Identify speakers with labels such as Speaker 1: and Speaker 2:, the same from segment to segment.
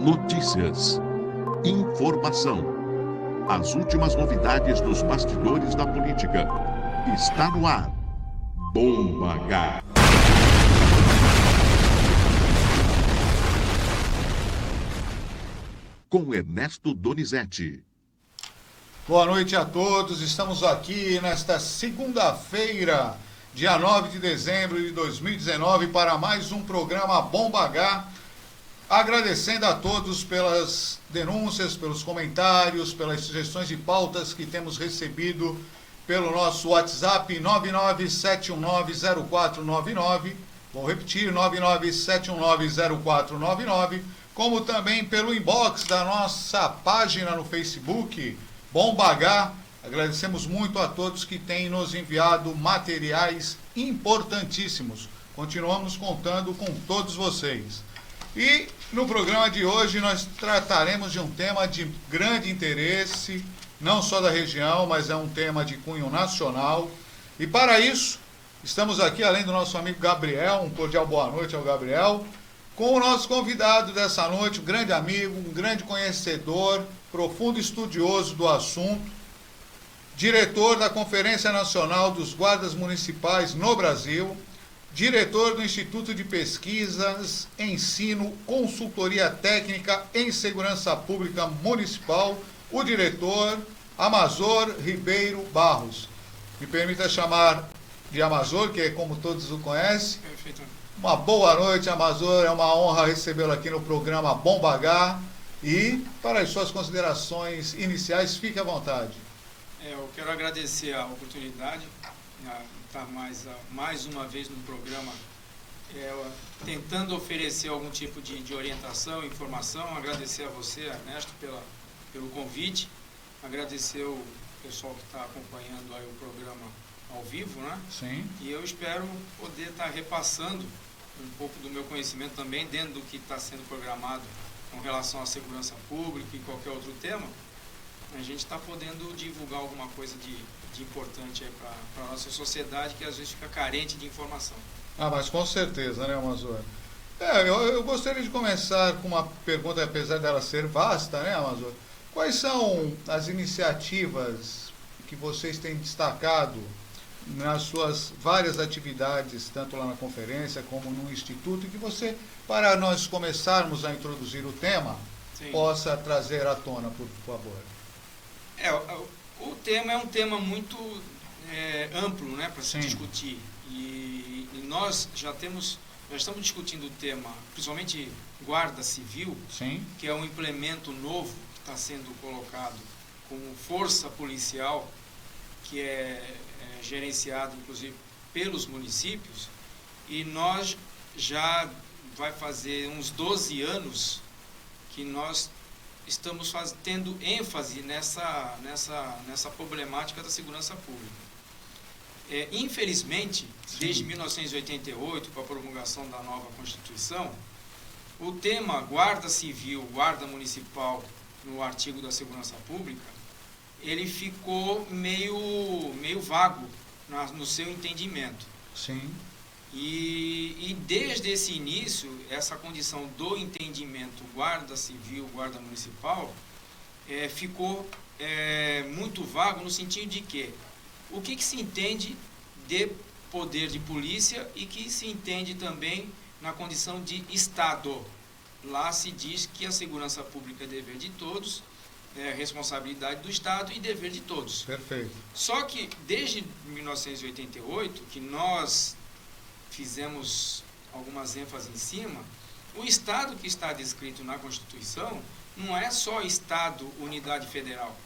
Speaker 1: Notícias. Informação. As últimas novidades dos bastidores da política. Está no ar. Bomba H. Com Ernesto Donizete.
Speaker 2: Boa noite a todos. Estamos aqui nesta segunda-feira, dia 9 de dezembro de 2019, para mais um programa Bomba H. Agradecendo a todos pelas denúncias, pelos comentários, pelas sugestões de pautas que temos recebido pelo nosso WhatsApp 997190499. Vou repetir, 997190499. Como também pelo inbox da nossa página no Facebook, Bomba H. Agradecemos muito a todos que têm nos enviado materiais importantíssimos. Continuamos contando com todos vocês. E no programa de hoje nós trataremos de um tema de grande interesse, não só da região, mas é um tema de cunho nacional. E para isso, estamos aqui, além do nosso amigo Gabriel, um cordial boa noite ao Gabriel, com o nosso convidado dessa noite, um grande amigo, um grande conhecedor, profundo estudioso do assunto, diretor da Conferência Nacional dos Guardas Municipais no Brasil, diretor do Instituto de Pesquisas, Ensino, Consultoria Técnica em Segurança Pública Municipal, o diretor Amazor Ribeiro Barros. Me permita chamar de Amazor, que é como todos o conhecem.
Speaker 3: Perfeito.
Speaker 2: Uma boa noite, Amazor. É uma honra recebê-lo aqui no programa Bomba H. E, para as suas considerações iniciais, fique à vontade.
Speaker 3: Eu quero agradecer a oportunidade de estar mais uma vez no programa, tentando oferecer algum tipo de orientação, informação. Agradecer a você, Ernesto, pelo convite. Agradecer o pessoal que está acompanhando aí o programa ao vivo, né?
Speaker 2: Sim.
Speaker 3: E eu espero poder estar repassando um pouco do meu conhecimento também dentro do que está sendo programado com relação à segurança pública e qualquer outro tema. A gente está podendo divulgar alguma coisa de importante para a nossa sociedade, que às vezes fica carente de informação.
Speaker 2: Mas com certeza, né, Amazor? Eu gostaria de começar com uma pergunta, apesar dela ser vasta, né, Amazor? Quais são as iniciativas que vocês têm destacado nas suas várias atividades, tanto lá na conferência como no Instituto, e que você, para nós começarmos a introduzir o tema, sim, possa trazer à tona, por favor?
Speaker 3: O tema é um tema muito amplo, né, para se
Speaker 2: sim
Speaker 3: discutir. E nós já estamos discutindo o tema, principalmente guarda civil,
Speaker 2: sim,
Speaker 3: que é um implemento novo que está sendo colocado como força policial, que é gerenciado, inclusive, pelos municípios. E nós já vai fazer uns 12 anos que nós estamos tendo ênfase nessa problemática da segurança pública. Infelizmente, sim, desde 1988, com a promulgação da nova Constituição, o tema guarda civil, guarda municipal, no artigo da segurança pública, ele ficou meio vago no seu entendimento.
Speaker 2: Sim.
Speaker 3: E desde esse início, essa condição do entendimento guarda civil, guarda municipal, ficou muito vago no sentido de que o que se entende de poder de polícia e que se entende também na condição de Estado. Lá se diz que a segurança pública é dever de todos, responsabilidade do Estado e dever de todos.
Speaker 2: Perfeito.
Speaker 3: Só que desde 1988, que nós fizemos algumas ênfases em cima, o Estado que está descrito na Constituição não é só Estado, unidade federal,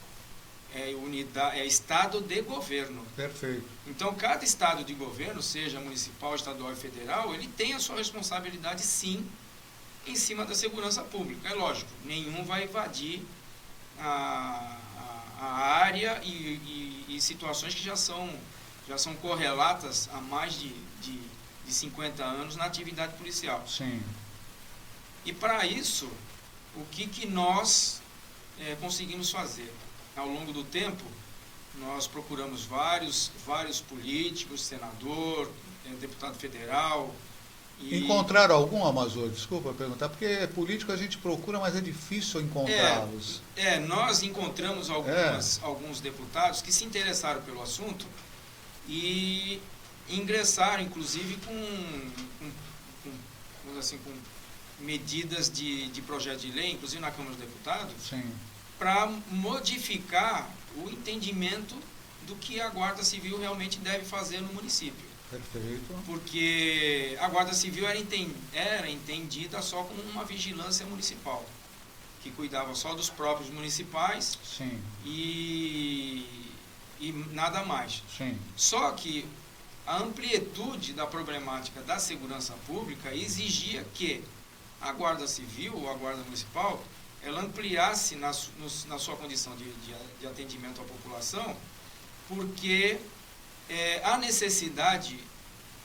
Speaker 3: é Estado de governo.
Speaker 2: Perfeito.
Speaker 3: Então, cada Estado de governo, seja municipal, estadual e federal, ele tem a sua responsabilidade, sim, em cima da segurança pública. É lógico, nenhum vai invadir a área e situações que já são correlatas há mais de 50 anos na atividade policial.
Speaker 2: Sim.
Speaker 3: E para isso, o que nós conseguimos fazer? Ao longo do tempo, nós procuramos vários políticos, senador, deputado federal,
Speaker 2: Encontraram algum, Amazô? Desculpa perguntar, porque político a gente procura, mas é difícil encontrá-los.
Speaker 3: Nós encontramos alguns deputados que se interessaram pelo assunto e ingressaram, inclusive, vamos assim, com medidas de projeto de lei, inclusive na Câmara dos Deputados, para modificar o entendimento do que a Guarda Civil realmente deve fazer no município.
Speaker 2: Perfeito.
Speaker 3: Porque a Guarda Civil era entendida só como uma vigilância municipal, que cuidava só dos próprios municipais.
Speaker 2: Sim.
Speaker 3: E nada mais.
Speaker 2: Sim.
Speaker 3: Só que a amplitude da problemática da segurança pública exigia que a Guarda Civil ou a Guarda Municipal ela ampliasse na sua condição de atendimento à população, porque a necessidade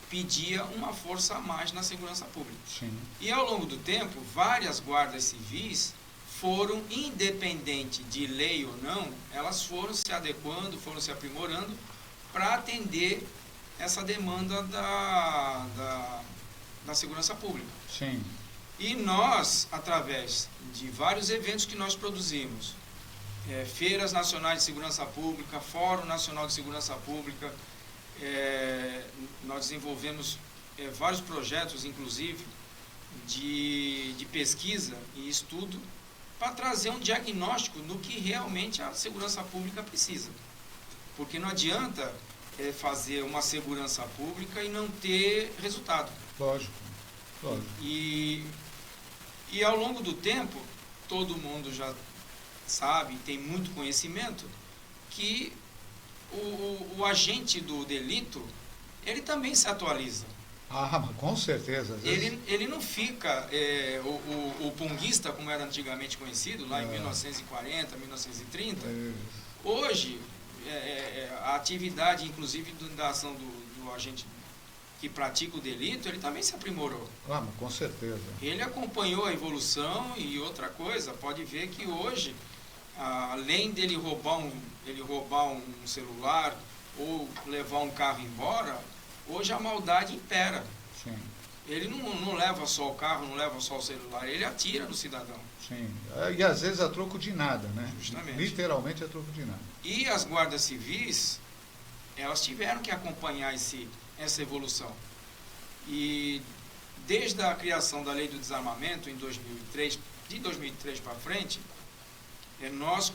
Speaker 3: pedia uma força a mais na segurança pública.
Speaker 2: Sim.
Speaker 3: E ao longo do tempo, várias guardas civis foram, independente de lei ou não, elas foram se adequando, foram se aprimorando para atender essa demanda da segurança pública.
Speaker 2: Sim.
Speaker 3: E nós, através de vários eventos que nós produzimos, feiras nacionais de segurança pública, Fórum Nacional de Segurança Pública, nós desenvolvemos vários projetos, inclusive, de pesquisa e estudo, para trazer um diagnóstico do que realmente a segurança pública precisa. Porque não adianta fazer uma segurança pública e não ter resultado.
Speaker 2: Lógico.
Speaker 3: E ao longo do tempo, todo mundo já sabe, tem muito conhecimento, que o agente do delito, ele também se atualiza.
Speaker 2: Ah, com certeza.
Speaker 3: Ele não fica, o punguista, como era antigamente conhecido, lá em 1940, 1930, hoje, a atividade, inclusive, da ação do agente que pratica o delito, ele também se aprimorou.
Speaker 2: Ah, com certeza.
Speaker 3: Ele acompanhou a evolução e outra coisa, pode ver que hoje, além dele roubar um celular ou levar um carro embora, hoje a maldade impera.
Speaker 2: Sim.
Speaker 3: Ele não leva só o carro, não leva só o celular, ele atira no cidadão.
Speaker 2: Sim. E às vezes a troco de nada, né?
Speaker 3: Justamente.
Speaker 2: Literalmente a troco de nada.
Speaker 3: E as guardas civis, elas tiveram que acompanhar essa evolução. E desde a criação da Lei do Desarmamento, em 2003, de 2003 para frente, nós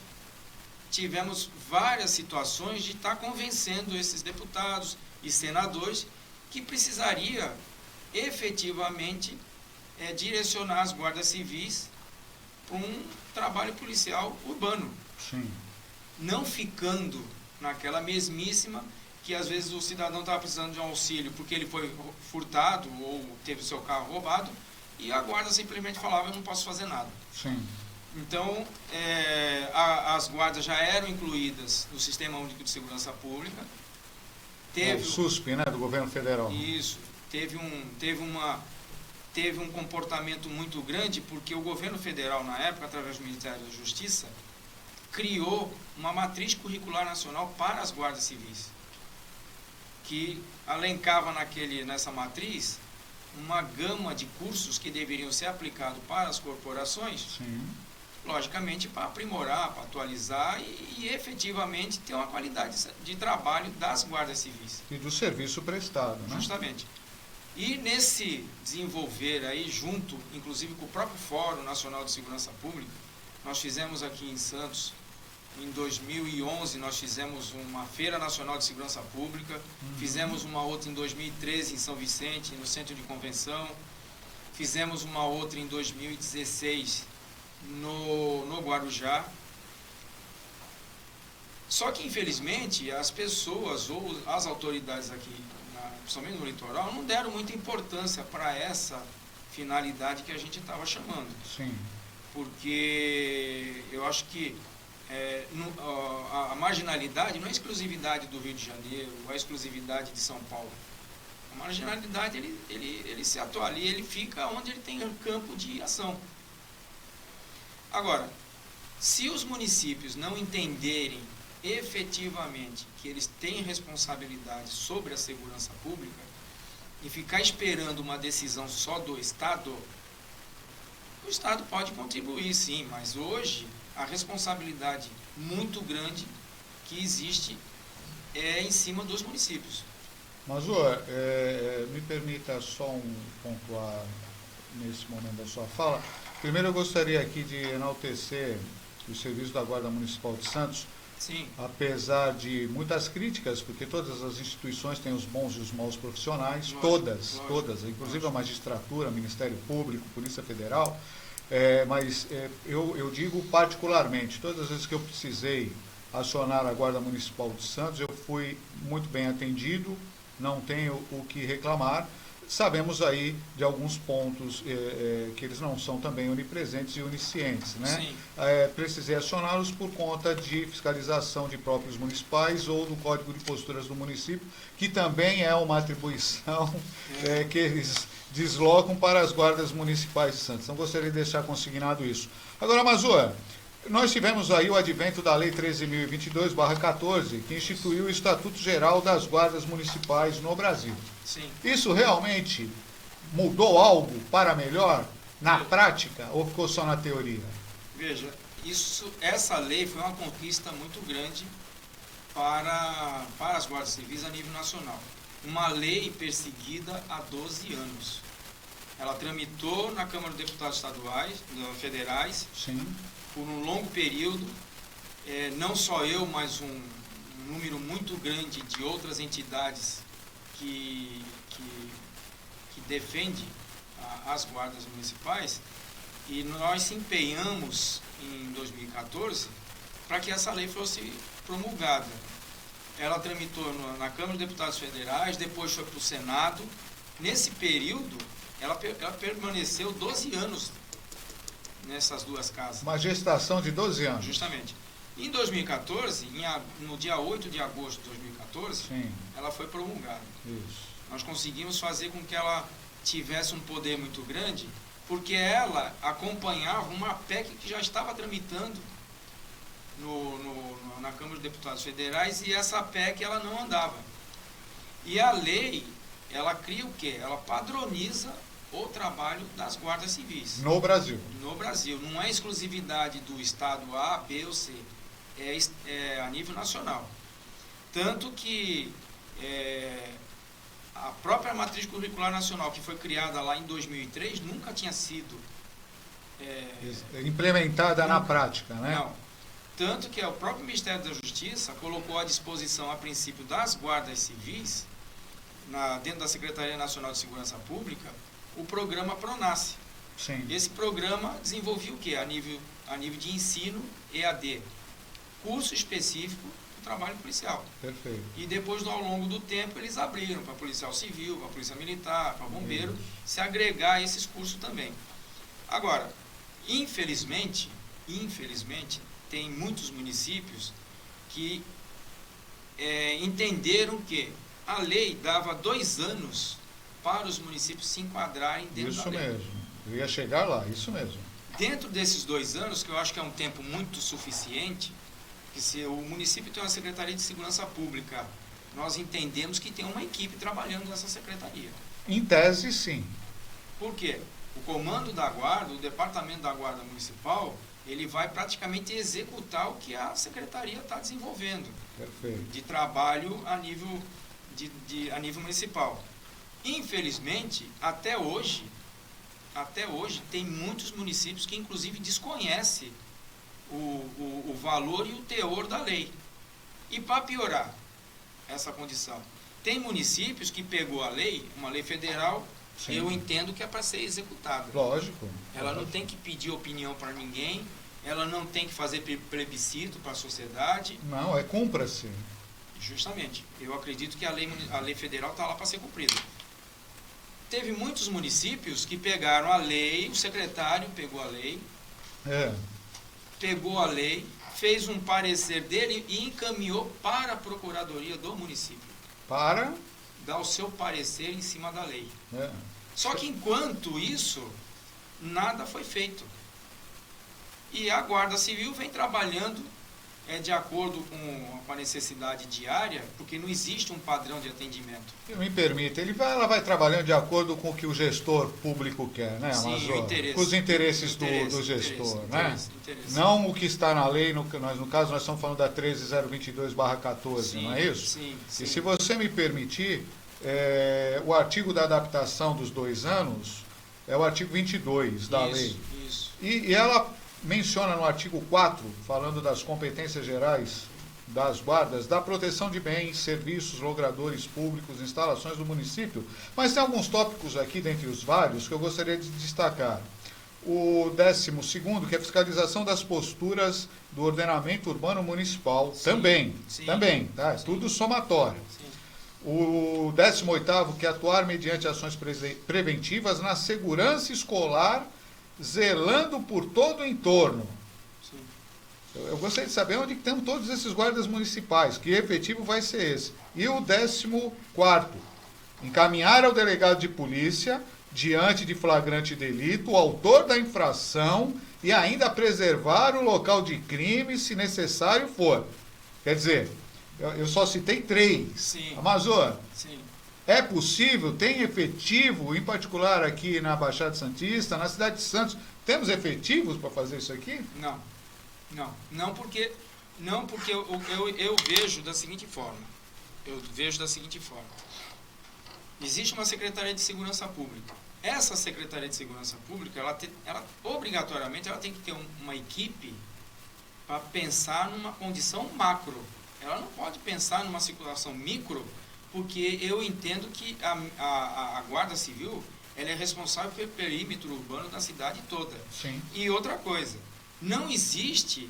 Speaker 3: tivemos várias situações de estar convencendo esses deputados e senadores que precisaria efetivamente direcionar as guardas civis para um trabalho policial urbano.
Speaker 2: Sim.
Speaker 3: Não ficando naquela mesmíssima que às vezes o cidadão estava precisando de um auxílio porque ele foi furtado ou teve o seu carro roubado e a guarda simplesmente falava: eu não posso fazer nada.
Speaker 2: Sim.
Speaker 3: Então, as guardas já eram incluídas no Sistema Único de Segurança Pública.
Speaker 2: O SUSP, né, do governo federal.
Speaker 3: Isso. Teve um comportamento muito grande, porque o governo federal, na época, através do Ministério da Justiça, criou uma matriz curricular nacional para as guardas civis, que alencava nessa matriz uma gama de cursos que deveriam ser aplicados para as corporações.
Speaker 2: Sim.
Speaker 3: Logicamente para aprimorar, para atualizar e efetivamente ter uma qualidade de trabalho das guardas civis.
Speaker 2: E do serviço prestado, né?
Speaker 3: Justamente. E nesse desenvolver aí, junto, inclusive com o próprio Fórum Nacional de Segurança Pública, nós fizemos aqui em Santos, em 2011, nós fizemos uma Feira Nacional de Segurança Pública, fizemos uma outra em 2013 em São Vicente, no Centro de Convenção, fizemos uma outra em 2016 no Guarujá. Só que, infelizmente, as pessoas ou as autoridades aqui, principalmente no litoral, não deram muita importância para essa finalidade que a gente estava chamando.
Speaker 2: Sim.
Speaker 3: Porque eu acho que a marginalidade não é exclusividade do Rio de Janeiro, ou é exclusividade de São Paulo. A marginalidade, ele se atua ali, ele fica onde ele tem um campo de ação. Agora, se os municípios não entenderem efetivamente que eles têm responsabilidade sobre a segurança pública, e ficar esperando uma decisão só do Estado, o Estado pode contribuir, sim, mas hoje a responsabilidade muito grande que existe é em cima dos municípios.
Speaker 2: Mas, me permita só pontuar nesse momento da sua fala. Primeiro, eu gostaria aqui de enaltecer o serviço da Guarda Municipal de Santos,
Speaker 3: Sim.
Speaker 2: apesar de muitas críticas, porque todas as instituições têm os bons e os maus profissionais,
Speaker 3: Lógico,
Speaker 2: todas,
Speaker 3: lógico.
Speaker 2: inclusive a magistratura, Ministério Público, Polícia Federal, mas eu digo particularmente, todas as vezes que eu precisei acionar a Guarda Municipal de Santos, eu fui muito bem atendido, não tenho o que reclamar. Sabemos aí de alguns pontos que eles não são também onipresentes e oniscientes, né?
Speaker 3: Sim.
Speaker 2: Precisei acioná-los por conta de fiscalização de próprios municipais ou do Código de Posturas do município, que também é uma atribuição que eles deslocam para as guardas municipais de Santos. Então, gostaria de deixar consignado isso. Agora, Mazua, nós tivemos aí o advento da Lei 13.022/14, que instituiu o Estatuto Geral das Guardas Municipais no Brasil.
Speaker 3: Sim.
Speaker 2: Isso realmente mudou algo para melhor na prática ou ficou só na teoria?
Speaker 3: Veja, essa lei foi uma conquista muito grande para as guardas civis a nível nacional. Uma lei perseguida há 12 anos. Ela tramitou na Câmara dos Deputados federais,
Speaker 2: Sim.
Speaker 3: por um longo período. Não só eu, mas um número muito grande de outras entidades que defende as guardas municipais, e nós se empenhamos em 2014 para que essa lei fosse promulgada. Ela tramitou na Câmara dos Deputados Federais, depois foi para o Senado. Nesse período, ela permaneceu 12 anos nessas duas casas.
Speaker 2: Uma gestação de 12 anos.
Speaker 3: Justamente. Em 2014, no dia 8 de agosto de 2014,
Speaker 2: Sim.
Speaker 3: ela foi promulgada.
Speaker 2: Isso.
Speaker 3: Nós conseguimos fazer com que ela tivesse um poder muito grande, porque ela acompanhava uma PEC que já estava tramitando na Câmara dos Deputados Federais, e essa PEC ela não andava. E a lei, ela cria o quê? Ela padroniza o trabalho das guardas civis.
Speaker 2: No Brasil.
Speaker 3: No Brasil. Não é exclusividade do estado A, B ou C. É a nível nacional. Tanto que a própria matriz curricular nacional, que foi criada lá em 2003, nunca tinha sido
Speaker 2: implementada na prática, né?
Speaker 3: Não. Tanto que o próprio Ministério da Justiça colocou à disposição, a princípio, das guardas civis, dentro da Secretaria Nacional de Segurança Pública, o programa PRONASSE.
Speaker 2: Sim.
Speaker 3: Esse programa desenvolvia o quê? A nível de ensino EAD. Curso específico do trabalho policial.
Speaker 2: Perfeito.
Speaker 3: E depois, ao longo do tempo, eles abriram para policial civil, para polícia militar, para bombeiro, se agregar a esses cursos também. Agora, infelizmente, tem muitos municípios que entenderam que a lei dava 2 anos para os municípios se enquadrarem dentro da lei.
Speaker 2: Isso mesmo. Eu ia chegar lá, isso mesmo.
Speaker 3: Dentro desses 2 anos, que eu acho que é um tempo muito suficiente, que se o município tem uma Secretaria de Segurança Pública, nós entendemos que tem uma equipe trabalhando nessa secretaria.
Speaker 2: Em tese, sim.
Speaker 3: Por quê? O comando da guarda, o departamento da guarda municipal, ele vai praticamente executar o que a secretaria está desenvolvendo.
Speaker 2: Perfeito.
Speaker 3: De trabalho a nível municipal. Infelizmente, até hoje, tem muitos municípios que inclusive desconhecem o valor e o teor da lei. E para piorar essa condição, tem municípios que pegou a lei, uma lei federal,
Speaker 2: Sim.
Speaker 3: Eu entendo que é para ser executada.
Speaker 2: Lógico.
Speaker 3: Ela não tem que pedir opinião para ninguém, ela não tem que fazer plebiscito para a sociedade.
Speaker 2: Não, cumpra-se.
Speaker 3: Justamente. Eu acredito que a lei federal está lá para ser cumprida. Teve muitos municípios que pegaram a lei, o secretário pegou a lei, fez um parecer dele e encaminhou para a procuradoria do município.
Speaker 2: Para?
Speaker 3: Dar o seu parecer em cima da lei.
Speaker 2: É.
Speaker 3: Só que enquanto isso, nada foi feito. E a Guarda Civil vem trabalhando é de acordo com a necessidade diária, porque não existe um padrão de atendimento.
Speaker 2: Me permita, ela vai trabalhando de acordo com o que o gestor público quer, né,
Speaker 3: Sim,
Speaker 2: Amazônia? Com os interesses do gestor, né?
Speaker 3: Interesse.
Speaker 2: Não o que está na lei, no caso nós estamos falando da 13022/14, não é isso?
Speaker 3: Sim.
Speaker 2: E se você me permitir, o artigo da adaptação dos 2 anos é o artigo 22 da lei.
Speaker 3: Isso.
Speaker 2: E ela menciona no artigo 4, falando das competências gerais das guardas, da proteção de bens, serviços, logradores públicos, instalações do município, mas tem alguns tópicos aqui, dentre os vários, que eu gostaria de destacar. O 12º, que é a fiscalização das posturas do ordenamento urbano municipal, também, tá? É tudo somatório.
Speaker 3: Sim.
Speaker 2: O 18º, que é atuar mediante ações preventivas na segurança escolar, zelando por todo o entorno.
Speaker 3: Sim.
Speaker 2: Eu gostaria de saber onde estão todos esses guardas municipais, que efetivo vai ser esse. E o 14º, encaminhar ao delegado de polícia, diante de flagrante delito, o autor da infração e ainda preservar o local de crime, se necessário for. Quer dizer, eu só citei 3.
Speaker 3: Sim.
Speaker 2: Amazônia.
Speaker 3: Sim.
Speaker 2: É possível, tem efetivo, em particular aqui na Baixada Santista, na cidade de Santos, temos efetivos para fazer isso aqui?
Speaker 3: Não porque eu vejo da seguinte forma. Existe uma Secretaria de Segurança Pública. Essa Secretaria de Segurança Pública, ela obrigatoriamente ela tem que ter uma equipe para pensar numa condição macro. Ela não pode pensar numa situação micro, porque eu entendo que a Guarda Civil ela é responsável pelo perímetro urbano da cidade toda.
Speaker 2: Sim.
Speaker 3: E outra coisa, não existe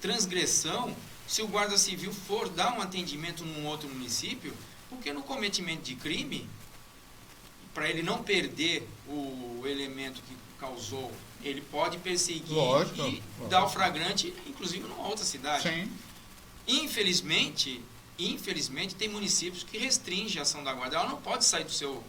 Speaker 3: transgressão se o Guarda Civil for dar um atendimento num outro município, porque no cometimento de crime, para ele não perder o elemento que causou, ele pode perseguir e dar o flagrante, inclusive numa outra cidade.
Speaker 2: Sim.
Speaker 3: Infelizmente, tem municípios que restringem a ação da guarda. Ela não pode sair do seu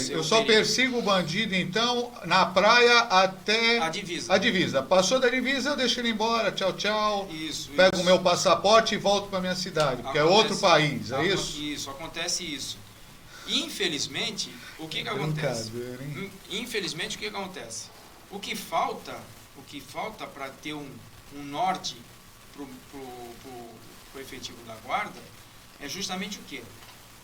Speaker 2: eu só persigo o bandido, então, na praia até
Speaker 3: a divisa.
Speaker 2: A divisa. Passou da divisa, eu deixo ele embora. Tchau, tchau.
Speaker 3: Isso.
Speaker 2: Pego o meu passaporte e volto para minha cidade, porque é outro país, é isso?
Speaker 3: Isso, acontece isso. Infelizmente, o que acontece? Infelizmente, o que acontece? O que falta para ter um norte pro efetivo da guarda é justamente o quê?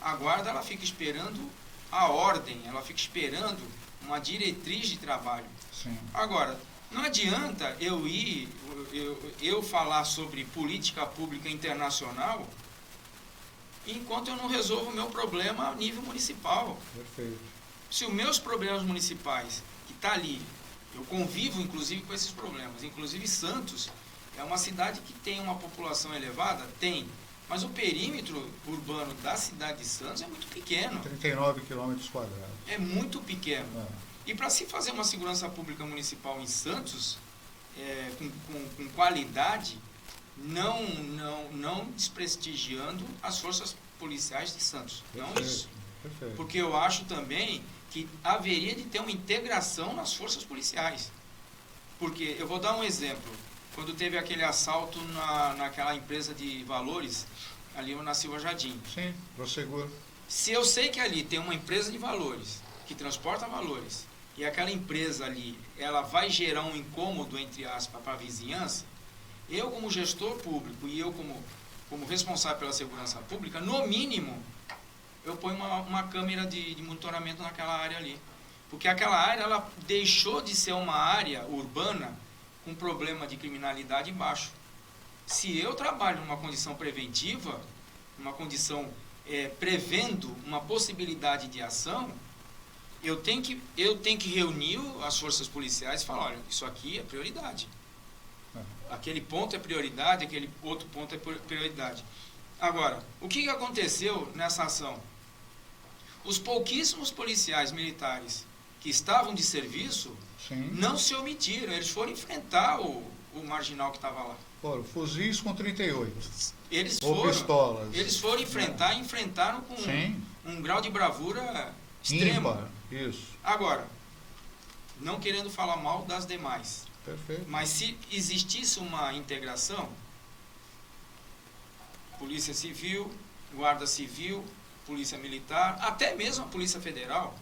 Speaker 3: A guarda ela fica esperando a ordem, ela fica esperando uma diretriz de trabalho.
Speaker 2: Sim.
Speaker 3: Agora, não adianta eu falar sobre política pública internacional enquanto eu não resolvo o meu problema a nível municipal.
Speaker 2: Perfeito.
Speaker 3: Se os meus problemas municipais, que está ali, eu convivo inclusive com esses problemas, inclusive Santos é uma cidade que tem uma população elevada? Tem. Mas o perímetro urbano da cidade de Santos é muito pequeno.
Speaker 2: 39 quilômetros quadrados.
Speaker 3: É muito pequeno. E para se fazer uma segurança pública municipal em Santos, com qualidade, não desprestigiando as forças policiais de Santos.
Speaker 2: Perfeito,
Speaker 3: não isso.
Speaker 2: Perfeito.
Speaker 3: Porque eu acho também que haveria de ter uma integração nas forças policiais. Porque, eu vou dar um exemplo. Quando teve aquele assalto naquela empresa de valores, ali na Silva Jardim.
Speaker 2: Sim, Prosegur.
Speaker 3: Se eu sei que ali tem uma empresa de valores, que transporta valores, e aquela empresa ali, ela vai gerar um incômodo, entre aspas, para a vizinhança, eu como gestor público e eu como responsável pela segurança pública, no mínimo, eu ponho uma câmera de monitoramento naquela área ali. Porque aquela área, ela deixou de ser uma área urbana com problema de criminalidade baixo. Se eu trabalho numa condição preventiva, numa condição prevendo uma possibilidade de ação, eu tenho que reunir as forças policiais e falar, olha, isso aqui é prioridade. Aquele ponto é prioridade, aquele outro ponto é prioridade. Agora, o que aconteceu nessa ação? Os pouquíssimos policiais militares que estavam de serviço,
Speaker 2: sim,
Speaker 3: não se omitiram, eles foram enfrentar o marginal que estava lá.
Speaker 2: Foram fuzis com 38.
Speaker 3: Eles foram enfrentar e enfrentaram com um grau de bravura extremo.
Speaker 2: Ímpar, isso.
Speaker 3: Agora, não querendo falar mal das demais,
Speaker 2: perfeito,
Speaker 3: mas se existisse uma integração, Polícia Civil, Guarda Civil, Polícia Militar, até mesmo a Polícia Federal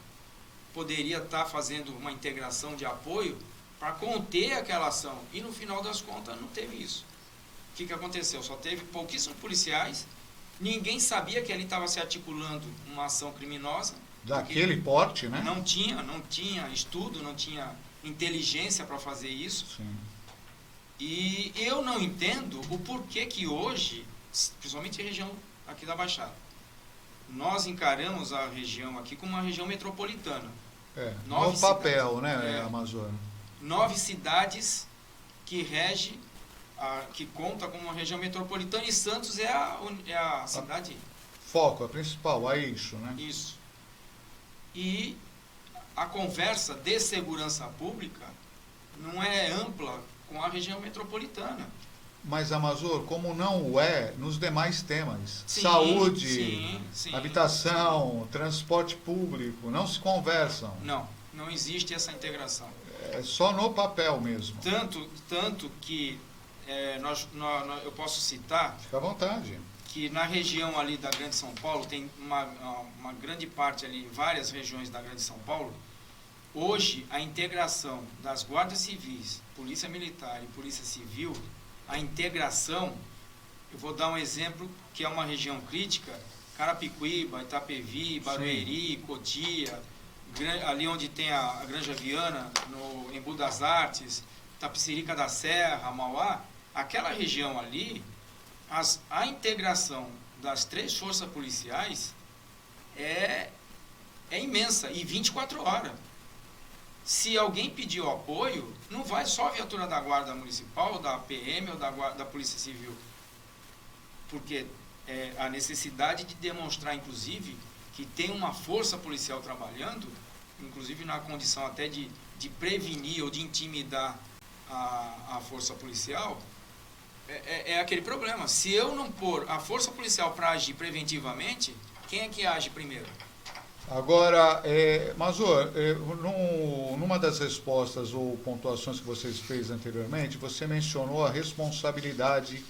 Speaker 3: poderia estar fazendo uma integração de apoio para conter aquela ação. E no final das contas não teve isso. O que aconteceu? Só teve pouquíssimos policiais, ninguém sabia que ali estava se articulando uma ação criminosa.
Speaker 2: Daquele porte, né?
Speaker 3: Não tinha estudo, não tinha inteligência para fazer isso.
Speaker 2: Sim.
Speaker 3: E eu não entendo o porquê que hoje, principalmente a região aqui da Baixada, nós encaramos a região aqui como uma região metropolitana.
Speaker 2: No papel, né, Amazônia?
Speaker 3: 9 cidades que rege, que conta como uma região metropolitana, e Santos é a cidade...
Speaker 2: Foco, a principal, a eixo, né?
Speaker 3: Isso. E a conversa de segurança pública não é ampla com a região metropolitana.
Speaker 2: Mas, Amazor, como não o é nos demais temas,
Speaker 3: Sim,
Speaker 2: saúde,
Speaker 3: sim,
Speaker 2: habitação, transporte público, não se conversam.
Speaker 3: Não existe essa integração.
Speaker 2: É só no papel mesmo.
Speaker 3: Tanto que eu posso citar...
Speaker 2: Fica à vontade.
Speaker 3: Que na região ali da Grande São Paulo, tem uma grande parte ali, várias regiões da Grande São Paulo, hoje a integração das guardas civis, Polícia Militar e Polícia Civil, a integração, eu vou dar um exemplo que é uma região crítica, Carapicuíba, Itapevi, Barueri, Cotia, ali onde tem a Granja Viana, no Embu das Artes, Tapicerica da Serra, Mauá, aquela região ali, a integração das 3 forças policiais é imensa, e 24 horas. Se alguém pedir o apoio, não vai só a viatura da Guarda Municipal, da PM ou da Polícia Civil. Porque a necessidade de demonstrar, inclusive, que tem uma força policial trabalhando, inclusive na condição até de prevenir ou de intimidar a força policial, é aquele problema. Se eu não pôr a força policial para agir preventivamente, quem é que age primeiro?
Speaker 2: Agora, Mazor, numa das respostas ou pontuações que vocês fez anteriormente, você mencionou a responsabilidade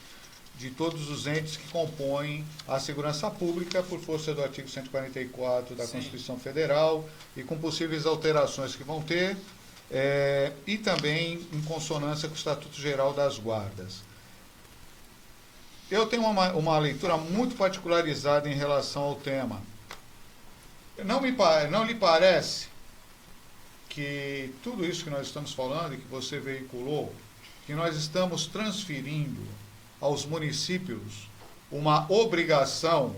Speaker 2: de todos os entes que compõem a segurança pública por força do artigo 144 da Constituição Federal e com possíveis alterações que vão ter, e também em consonância com o Estatuto Geral das Guardas. Eu tenho uma leitura muito particularizada em relação ao tema. Não lhe parece que tudo isso que nós estamos falando e que você veiculou, que nós estamos transferindo aos municípios uma obrigação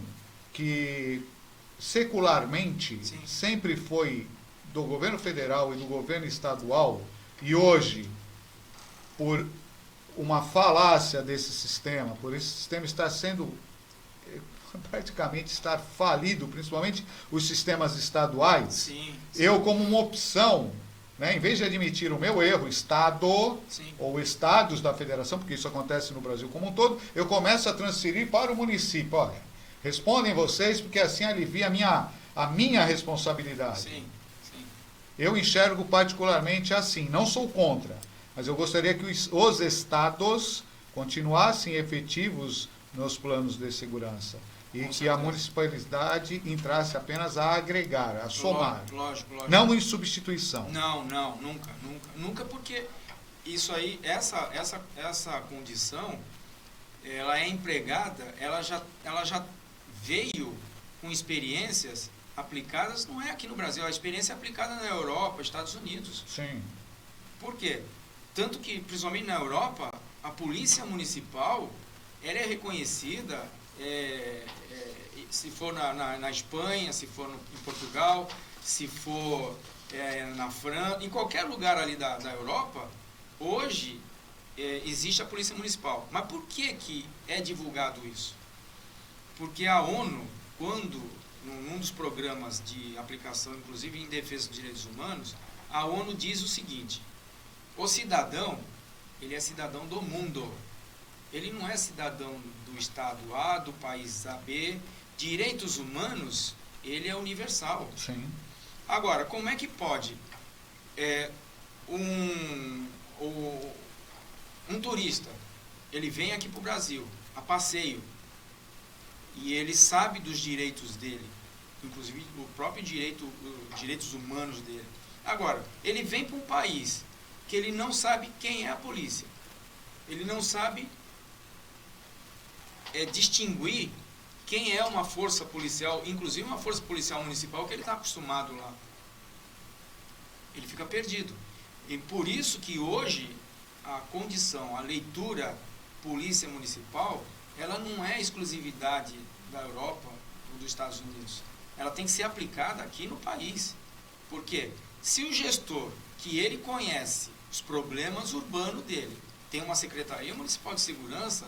Speaker 2: que secularmente sempre foi do governo federal e do governo estadual, e hoje, por uma falácia desse sistema, por esse sistema estar sendo praticamente estar falido, principalmente os sistemas estaduais, eu como uma opção, né, em vez de admitir o meu erro, Estado ou estados da federação, porque isso acontece no Brasil como um todo, eu começo a transferir para o município. Olha, respondem vocês, porque assim alivia a minha responsabilidade. Eu enxergo particularmente assim, não sou contra, mas eu gostaria que os estados continuassem efetivos nos planos de segurança. E que a municipalidade entrasse apenas a agregar, a somar.
Speaker 3: Lógico.
Speaker 2: Não em substituição.
Speaker 3: Não, nunca, porque isso aí, essa condição, ela é empregada, ela já veio com experiências aplicadas, não é aqui no Brasil, a experiência é aplicada na Europa, Estados Unidos.
Speaker 2: Sim.
Speaker 3: Por quê? Tanto que, principalmente na Europa, a polícia municipal, ela é reconhecida... se for na Espanha, se for em Portugal, se for na França, em qualquer lugar ali da Europa, hoje existe a Polícia Municipal. Mas por que é divulgado isso? Porque a ONU, quando, num dos programas de aplicação, inclusive em defesa dos direitos humanos, a ONU diz o seguinte: o cidadão, ele é cidadão do mundo. Ele não é cidadão do estado A, do país A, B. Direitos humanos, ele é universal.
Speaker 2: Sim.
Speaker 3: Agora, como é que pode um turista, ele vem aqui para o Brasil, a passeio, e ele sabe dos direitos dele, inclusive o próprio direito, os direitos humanos dele. Agora, ele vem para um país que ele não sabe quem é a polícia, ele não sabe distinguir quem é uma força policial, inclusive uma força policial municipal que ele está acostumado lá. Ele fica perdido. E por isso que hoje a condição, a leitura polícia municipal, ela não é exclusividade da Europa ou dos Estados Unidos. Ela tem que ser aplicada aqui no país. Por quê? Se o gestor, que ele conhece os problemas urbanos dele, tem uma Secretaria Municipal de Segurança,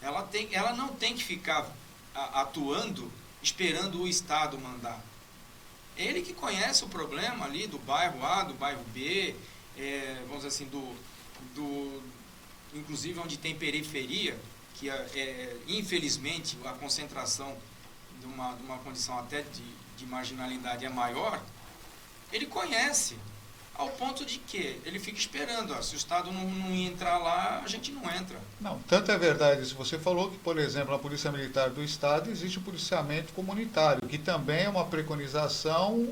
Speaker 3: ela não tem que ficar atuando, esperando o Estado mandar. Ele que conhece o problema ali do bairro A, do bairro B, vamos dizer assim, inclusive onde tem periferia, que infelizmente a concentração de uma condição até de marginalidade é maior, ele conhece, ao ponto de que ele fica esperando, se o Estado não entrar lá, a gente não entra.
Speaker 2: Não, tanto é verdade isso. Você falou que, por exemplo, na Polícia Militar do Estado existe o policiamento comunitário, que também é uma preconização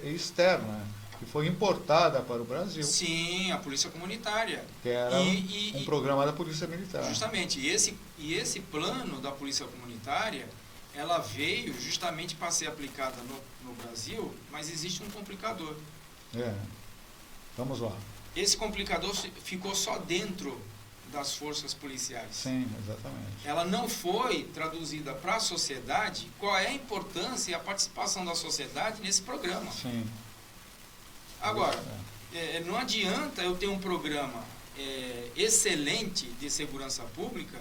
Speaker 2: externa, que foi importada para o Brasil.
Speaker 3: Sim, a Polícia Comunitária.
Speaker 2: Que era um programa da Polícia Militar.
Speaker 3: Justamente, e esse plano da Polícia Comunitária, ela veio justamente para ser aplicada no Brasil, mas existe um complicador.
Speaker 2: Vamos lá.
Speaker 3: Esse complicador ficou só dentro das forças policiais.
Speaker 2: Sim, exatamente.
Speaker 3: Ela não foi traduzida para a sociedade qual é a importância e a participação da sociedade nesse programa.
Speaker 2: Sim.
Speaker 3: Agora, não adianta eu ter um programa excelente de segurança pública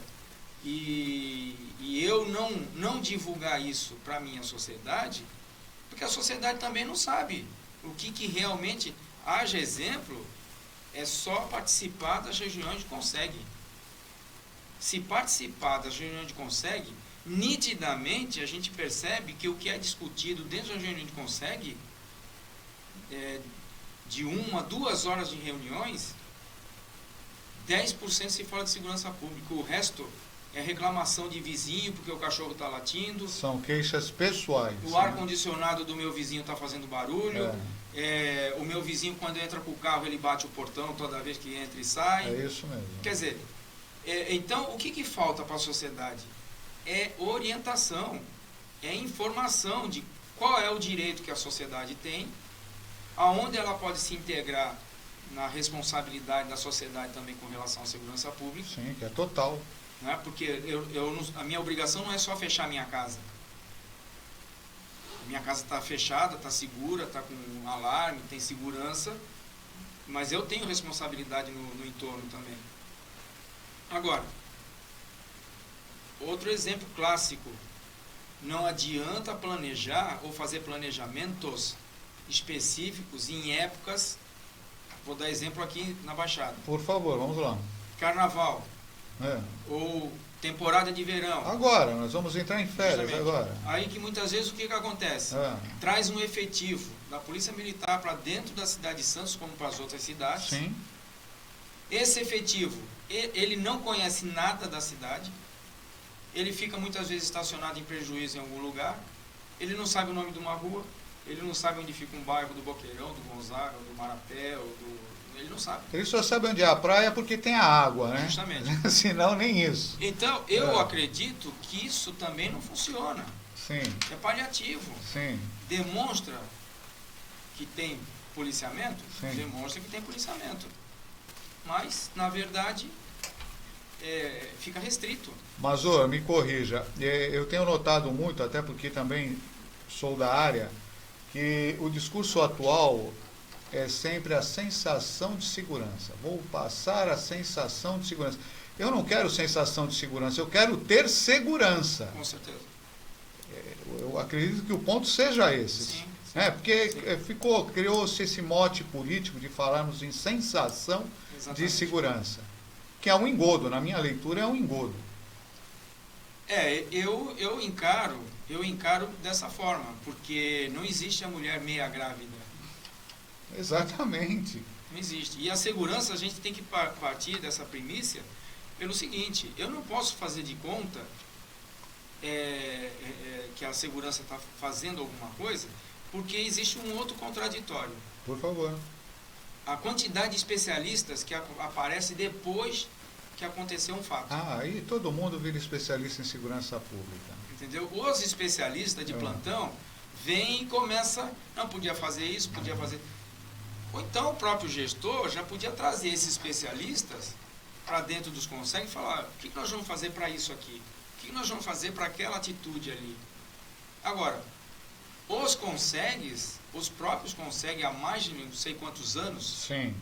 Speaker 3: e eu não divulgar isso para a minha sociedade, porque a sociedade também não sabe o que realmente... Haja exemplo, é só participar das reuniões de consegue. Se participar das reuniões de consegue, nitidamente a gente percebe que o que é discutido dentro da reunião de consegue, de 1 a 2 horas de reuniões, 10% se fala de segurança pública, o resto é reclamação de vizinho porque o cachorro está latindo.
Speaker 2: São queixas pessoais.
Speaker 3: O ar-condicionado do meu vizinho está fazendo barulho. O meu vizinho, quando entra com o carro, ele bate o portão toda vez que entra e sai.
Speaker 2: É isso mesmo.
Speaker 3: Quer dizer, então, o que falta para a sociedade? É orientação, é informação de qual é o direito que a sociedade tem, aonde ela pode se integrar na responsabilidade da sociedade também com relação à segurança pública.
Speaker 2: Sim, que é total.
Speaker 3: Né? Porque a minha obrigação não é só fechar a minha casa. Minha casa está fechada, está segura, está com um alarme, tem segurança, mas eu tenho responsabilidade no entorno também. Agora, outro exemplo clássico, não adianta planejar ou fazer planejamentos específicos em épocas, vou dar exemplo aqui na Baixada.
Speaker 2: Por favor, vamos lá.
Speaker 3: Carnaval, ou temporada de verão.
Speaker 2: Agora, nós vamos entrar em férias agora.
Speaker 3: Aí que muitas vezes o que acontece? Traz um efetivo da Polícia Militar para dentro da cidade de Santos, como para as outras cidades.
Speaker 2: Sim.
Speaker 3: Esse efetivo, ele não conhece nada da cidade, ele fica muitas vezes estacionado em prejuízo em algum lugar, ele não sabe o nome de uma rua, ele não sabe onde fica um bairro do Boqueirão, do Gonzaga, do Marapé, ele não sabe. Ele
Speaker 2: só sabe onde é a praia porque tem a água, né?
Speaker 3: Justamente.
Speaker 2: Senão, nem isso.
Speaker 3: Então, eu acredito que isso também não funciona.
Speaker 2: Sim.
Speaker 3: É paliativo.
Speaker 2: Sim.
Speaker 3: Demonstra que tem policiamento?
Speaker 2: Sim.
Speaker 3: Demonstra que tem policiamento. Mas, na verdade, fica restrito.
Speaker 2: Mas, me corrija. Eu tenho notado muito, até porque também sou da área, que o discurso atual é sempre a sensação de segurança. Vou passar a sensação de segurança. Eu não quero sensação de segurança, eu quero ter segurança.
Speaker 3: Com certeza.
Speaker 2: Eu acredito que o ponto seja esse.
Speaker 3: Sim.
Speaker 2: Porque criou-se esse mote político de falarmos em sensação de segurança, que é um engodo, na minha leitura é um engodo.
Speaker 3: Eu encaro dessa forma, porque não existe a mulher meia grávida.
Speaker 2: Exatamente.
Speaker 3: Não existe. E a segurança, a gente tem que partir dessa premissa pelo seguinte: eu não posso fazer de conta, que a segurança está fazendo alguma coisa, porque existe um outro contraditório.
Speaker 2: Por favor.
Speaker 3: A quantidade de especialistas que aparece depois que aconteceu um fato.
Speaker 2: Ah, aí todo mundo vira especialista em segurança pública.
Speaker 3: Entendeu? Os especialistas de plantão vêm e começam, não, podia fazer isso, podia fazer... Ou então o próprio gestor já podia trazer esses especialistas para dentro dos CONSEG e falar, o que nós vamos fazer para isso aqui? O que nós vamos fazer para aquela atitude ali? Agora, os CONSEGs, os próprios CONSEG há mais de não sei quantos anos,
Speaker 2: Sim.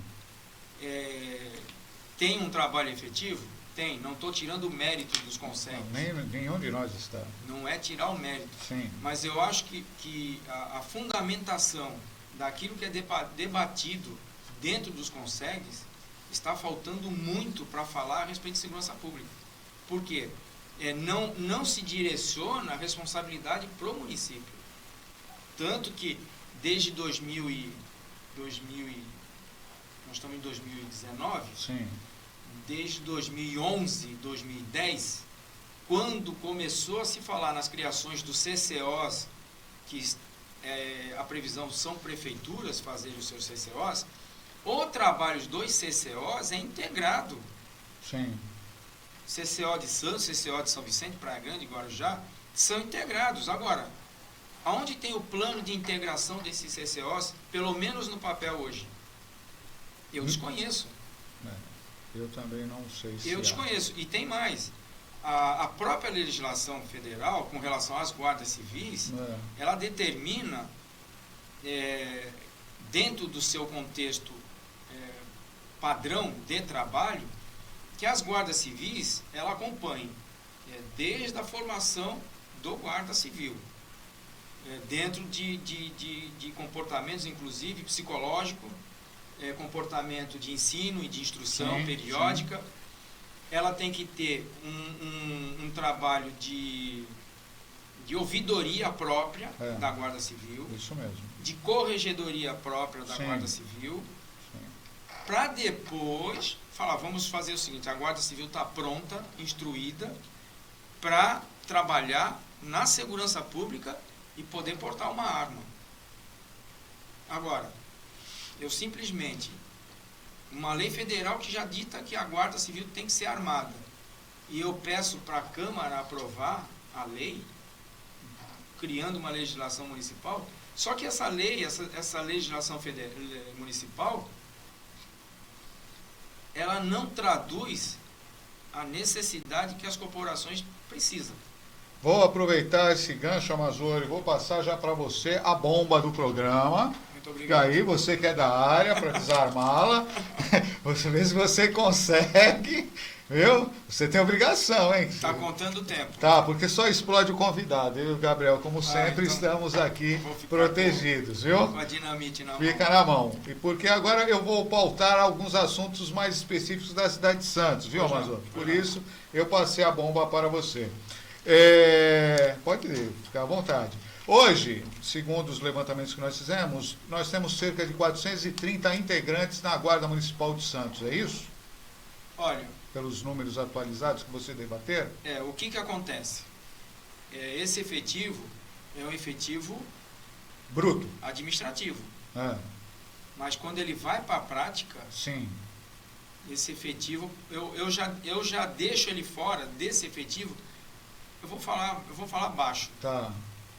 Speaker 3: tem um trabalho efetivo? Tem. Não estou tirando o mérito dos CONSEGs.
Speaker 2: Nenhum de nós está.
Speaker 3: Não é tirar o mérito.
Speaker 2: Sim.
Speaker 3: Mas eu acho que a fundamentação daquilo que é debatido dentro dos CONSEGs está faltando muito para falar a respeito de segurança pública. Por quê? Não se direciona a responsabilidade para o município. Tanto que desde 2000 nós estamos em 2019,
Speaker 2: Sim.
Speaker 3: desde 2011, 2010, quando começou a se falar nas criações dos CCOs, que a previsão são prefeituras fazerem os seus CCOs, o trabalho dos CCOs é integrado.
Speaker 2: Sim.
Speaker 3: CCO de Santos, CCO de São Vicente, Praia Grande, Guarujá, são integrados. Agora, aonde tem o plano de integração desses CCOs, pelo menos no papel hoje? Eu desconheço.
Speaker 2: Eu também não sei se
Speaker 3: Eu desconheço. E tem mais. A própria legislação federal, com relação às guardas civis, ela determina, dentro do seu contexto padrão de trabalho, que as guardas civis, ela acompanhem desde a formação do guarda civil, dentro de comportamentos, inclusive psicológico, comportamento de ensino e de instrução periódica. Sim. Ela tem que ter um trabalho de ouvidoria própria da Guarda Civil,
Speaker 2: isso mesmo,
Speaker 3: de corregedoria própria da Guarda Civil, para depois falar, vamos fazer o seguinte, a Guarda Civil está pronta, instruída, para trabalhar na segurança pública e poder portar uma arma. Agora, eu simplesmente, uma lei federal que já dita que a Guarda Civil tem que ser armada, e eu peço para a Câmara aprovar a lei, criando uma legislação municipal, só que essa lei, essa legislação municipal, ela não traduz a necessidade que as corporações precisam.
Speaker 2: Vou aproveitar esse gancho, Amazônia, e vou passar já para você a bomba do programa.
Speaker 3: Muito obrigado.
Speaker 2: E aí, você que é da área, para desarmá-la, você vê se você consegue, viu? Você tem obrigação, hein?
Speaker 3: Está contando o tempo.
Speaker 2: Tá, porque só explode o convidado. Eu e o Gabriel, como sempre, então, estamos aqui protegidos, viu?
Speaker 3: Com a dinamite na mão.
Speaker 2: Fica na mão. E porque agora eu vou pautar alguns assuntos mais específicos da cidade de Santos, viu, Amazônia? Por isso, eu passei a bomba para você. Pode ficar à vontade. Hoje, segundo os levantamentos que nós fizemos, nós temos cerca de 430 integrantes na Guarda Municipal de Santos, é isso?
Speaker 3: Olha,
Speaker 2: pelos números atualizados que você debater?
Speaker 3: O que acontece? Esse efetivo é um efetivo
Speaker 2: bruto,
Speaker 3: administrativo. Mas quando ele vai para a prática,
Speaker 2: sim,
Speaker 3: esse efetivo, eu já deixo ele fora desse efetivo. Eu vou falar baixo.
Speaker 2: Tá.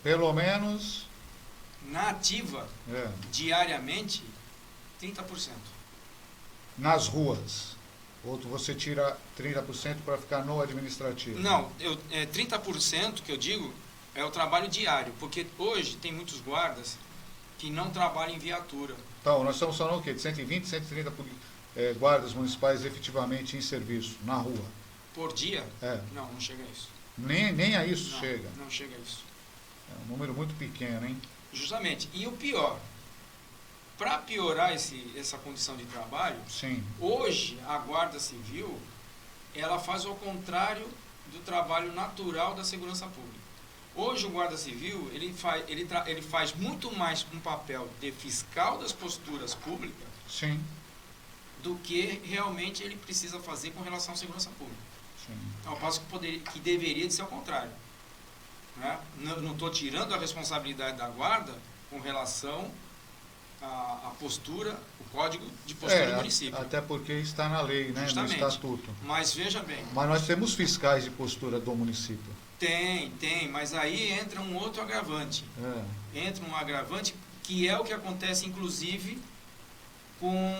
Speaker 2: Pelo menos
Speaker 3: na ativa, diariamente, 30%.
Speaker 2: Nas ruas. Ou você tira 30% para ficar no administrativo?
Speaker 3: Não, 30% que eu digo é o trabalho diário, porque hoje tem muitos guardas que não trabalham em viatura.
Speaker 2: Então, nós estamos falando o quê? De 120, 130 guardas municipais efetivamente em serviço, na rua.
Speaker 3: Por dia? Não chega a isso.
Speaker 2: Nem a isso
Speaker 3: não,
Speaker 2: chega?
Speaker 3: Não chega a isso.
Speaker 2: É um número muito pequeno, hein?
Speaker 3: Justamente. E o pior, para piorar essa condição de trabalho,
Speaker 2: sim,
Speaker 3: hoje a Guarda Civil, ela faz ao contrário do trabalho natural da segurança pública. Hoje o Guarda Civil, ele faz muito mais um papel de fiscal das posturas públicas,
Speaker 2: sim,
Speaker 3: do que realmente ele precisa fazer com relação à segurança pública.
Speaker 2: Sim.
Speaker 3: Ao passo que deveria de ser ao contrário. né? Não estou tirando a responsabilidade da guarda com relação à postura, o código de postura do município.
Speaker 2: Até porque está na lei, né?
Speaker 3: Justamente.
Speaker 2: No estatuto.
Speaker 3: Mas veja bem.
Speaker 2: Mas nós temos fiscais de postura do município.
Speaker 3: Tem, mas aí entra um outro agravante. Entra um agravante que é o que acontece, inclusive, com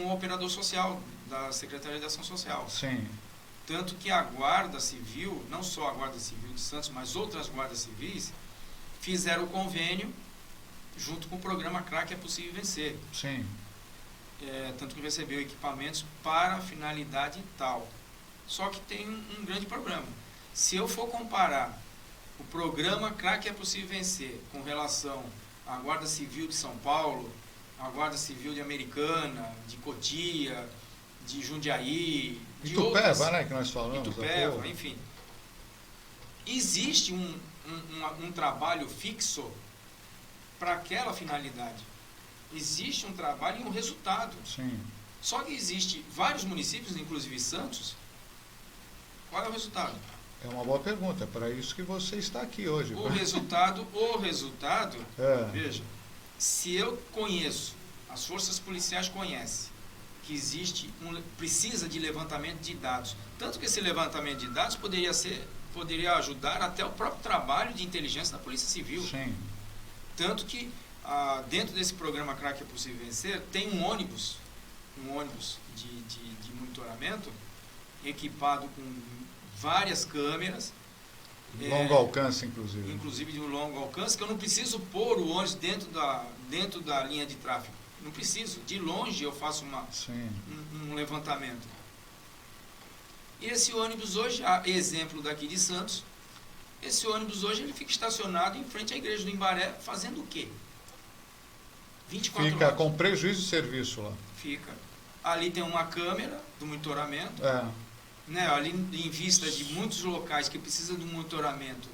Speaker 3: o operador social da Secretaria de Ação Social.
Speaker 2: Sim.
Speaker 3: Tanto que a Guarda Civil, não só a Guarda Civil de Santos, mas outras guardas civis, fizeram o convênio junto com o programa CRAC É Possível Vencer.
Speaker 2: Sim.
Speaker 3: Tanto que recebeu equipamentos para finalidade tal. Só que tem um grande problema. Se eu for comparar o programa CRAC É Possível Vencer com relação à Guarda Civil de São Paulo, à Guarda Civil de Americana, de Cotia, de Jundiaí, de
Speaker 2: Itupeva,
Speaker 3: outras,
Speaker 2: né, que nós falamos.
Speaker 3: Itupeva, enfim. Existe um trabalho fixo para aquela finalidade. Existe um trabalho e um resultado.
Speaker 2: Sim.
Speaker 3: Só que existe vários municípios, inclusive Santos. Qual é o resultado?
Speaker 2: É uma boa pergunta, é para isso que você está aqui hoje.
Speaker 3: O resultado, veja, se eu conheço, as forças policiais conhecem, que precisa de levantamento de dados. Tanto que esse levantamento de dados poderia ajudar até o próprio trabalho de inteligência da Polícia Civil.
Speaker 2: Sim.
Speaker 3: Tanto que dentro desse programa CRAC É Possível Vencer, tem um ônibus de monitoramento equipado com várias câmeras.
Speaker 2: Longo alcance, inclusive.
Speaker 3: Inclusive de um longo alcance, que eu não preciso pôr o ônibus dentro da linha de tráfego. Não preciso. De longe eu faço um levantamento. E esse ônibus hoje, exemplo daqui de Santos, esse ônibus hoje ele fica estacionado em frente à igreja do Imbaré, fazendo o quê? 24
Speaker 2: Fica
Speaker 3: horas.
Speaker 2: com prejuízo de serviço lá.
Speaker 3: Fica. Ali tem uma câmera do monitoramento. Né, ali em vista de muitos locais que precisam de um monitoramento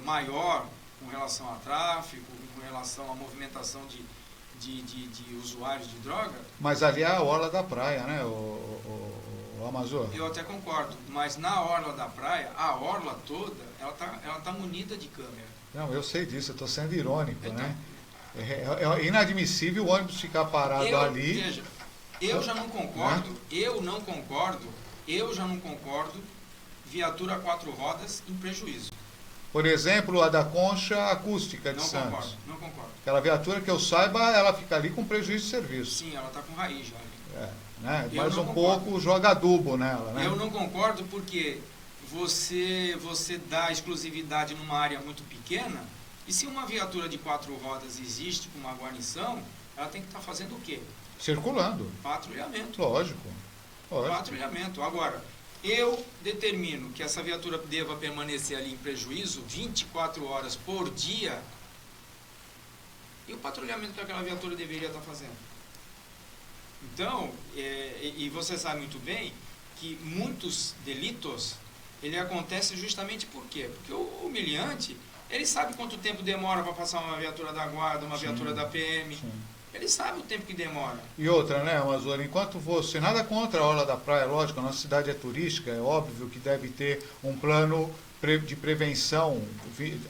Speaker 3: maior com relação a tráfego, com relação à movimentação de usuários de droga.
Speaker 2: Mas ali é a orla da praia, né, o Amazônia?
Speaker 3: Eu até concordo, mas na orla da praia, a orla toda, ela tá munida de câmera.
Speaker 2: Não, eu sei disso, eu estou sendo irônico,
Speaker 3: Então,
Speaker 2: né? É inadmissível o ônibus ficar parado ali.
Speaker 3: Veja, eu já não concordo, eu já não concordo viatura a 4 rodas em prejuízo.
Speaker 2: Por exemplo, a da concha acústica de
Speaker 3: Não
Speaker 2: Santos.
Speaker 3: Não concordo.
Speaker 2: Aquela viatura que eu saiba, ela fica ali com prejuízo de serviço.
Speaker 3: Sim, ela está com raiz já ali.
Speaker 2: Né?
Speaker 3: Eu
Speaker 2: Mais
Speaker 3: não
Speaker 2: um
Speaker 3: concordo.
Speaker 2: pouco joga adubo nela, né?
Speaker 3: Eu não concordo porque você dá exclusividade numa área muito pequena, e se uma viatura de 4 rodas existe com uma guarnição, ela tem que estar fazendo o quê?
Speaker 2: Circulando.
Speaker 3: Patrulhamento.
Speaker 2: Lógico.
Speaker 3: Patrulhamento. Agora, eu determino que essa viatura deva permanecer ali em prejuízo 24 horas por dia, e o patrulhamento que aquela viatura deveria estar fazendo? Então, e você sabe muito bem que muitos delitos, ele acontece justamente por quê? Porque o humilhante, ele sabe quanto tempo demora para passar uma viatura da guarda, uma viatura da PM. Sim. Ele sabe o tempo que demora.
Speaker 2: E outra, né, Amazônia, enquanto você... Nada contra a orla da praia, lógico, a nossa cidade é turística, é óbvio que deve ter um plano de prevenção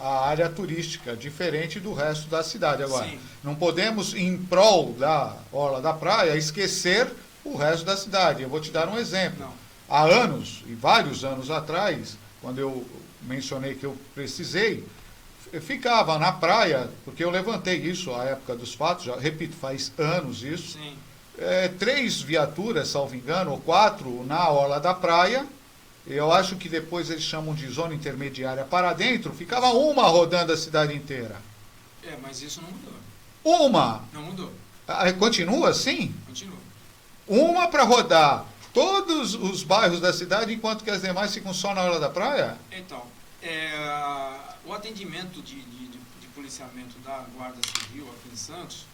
Speaker 2: à área turística, diferente do resto da cidade. Agora, sim, não podemos, em prol da orla da praia, esquecer o resto da cidade. Eu vou te dar um exemplo.
Speaker 3: Não.
Speaker 2: Há anos, e vários anos atrás, quando eu mencionei que eu precisei, eu ficava na praia, porque eu levantei isso à época dos fatos, já repito, faz anos isso.
Speaker 3: Sim.
Speaker 2: 3 viaturas, salvo engano, ou 4 na orla da praia. Eu acho que depois eles chamam de zona intermediária para dentro, ficava uma rodando a cidade inteira.
Speaker 3: Mas isso não mudou.
Speaker 2: Uma?
Speaker 3: Não mudou.
Speaker 2: Continua assim?
Speaker 3: Continua.
Speaker 2: Uma para rodar todos os bairros da cidade, enquanto que as demais ficam só na orla da praia?
Speaker 3: Então, o atendimento de policiamento da Guarda Civil aqui em Santos,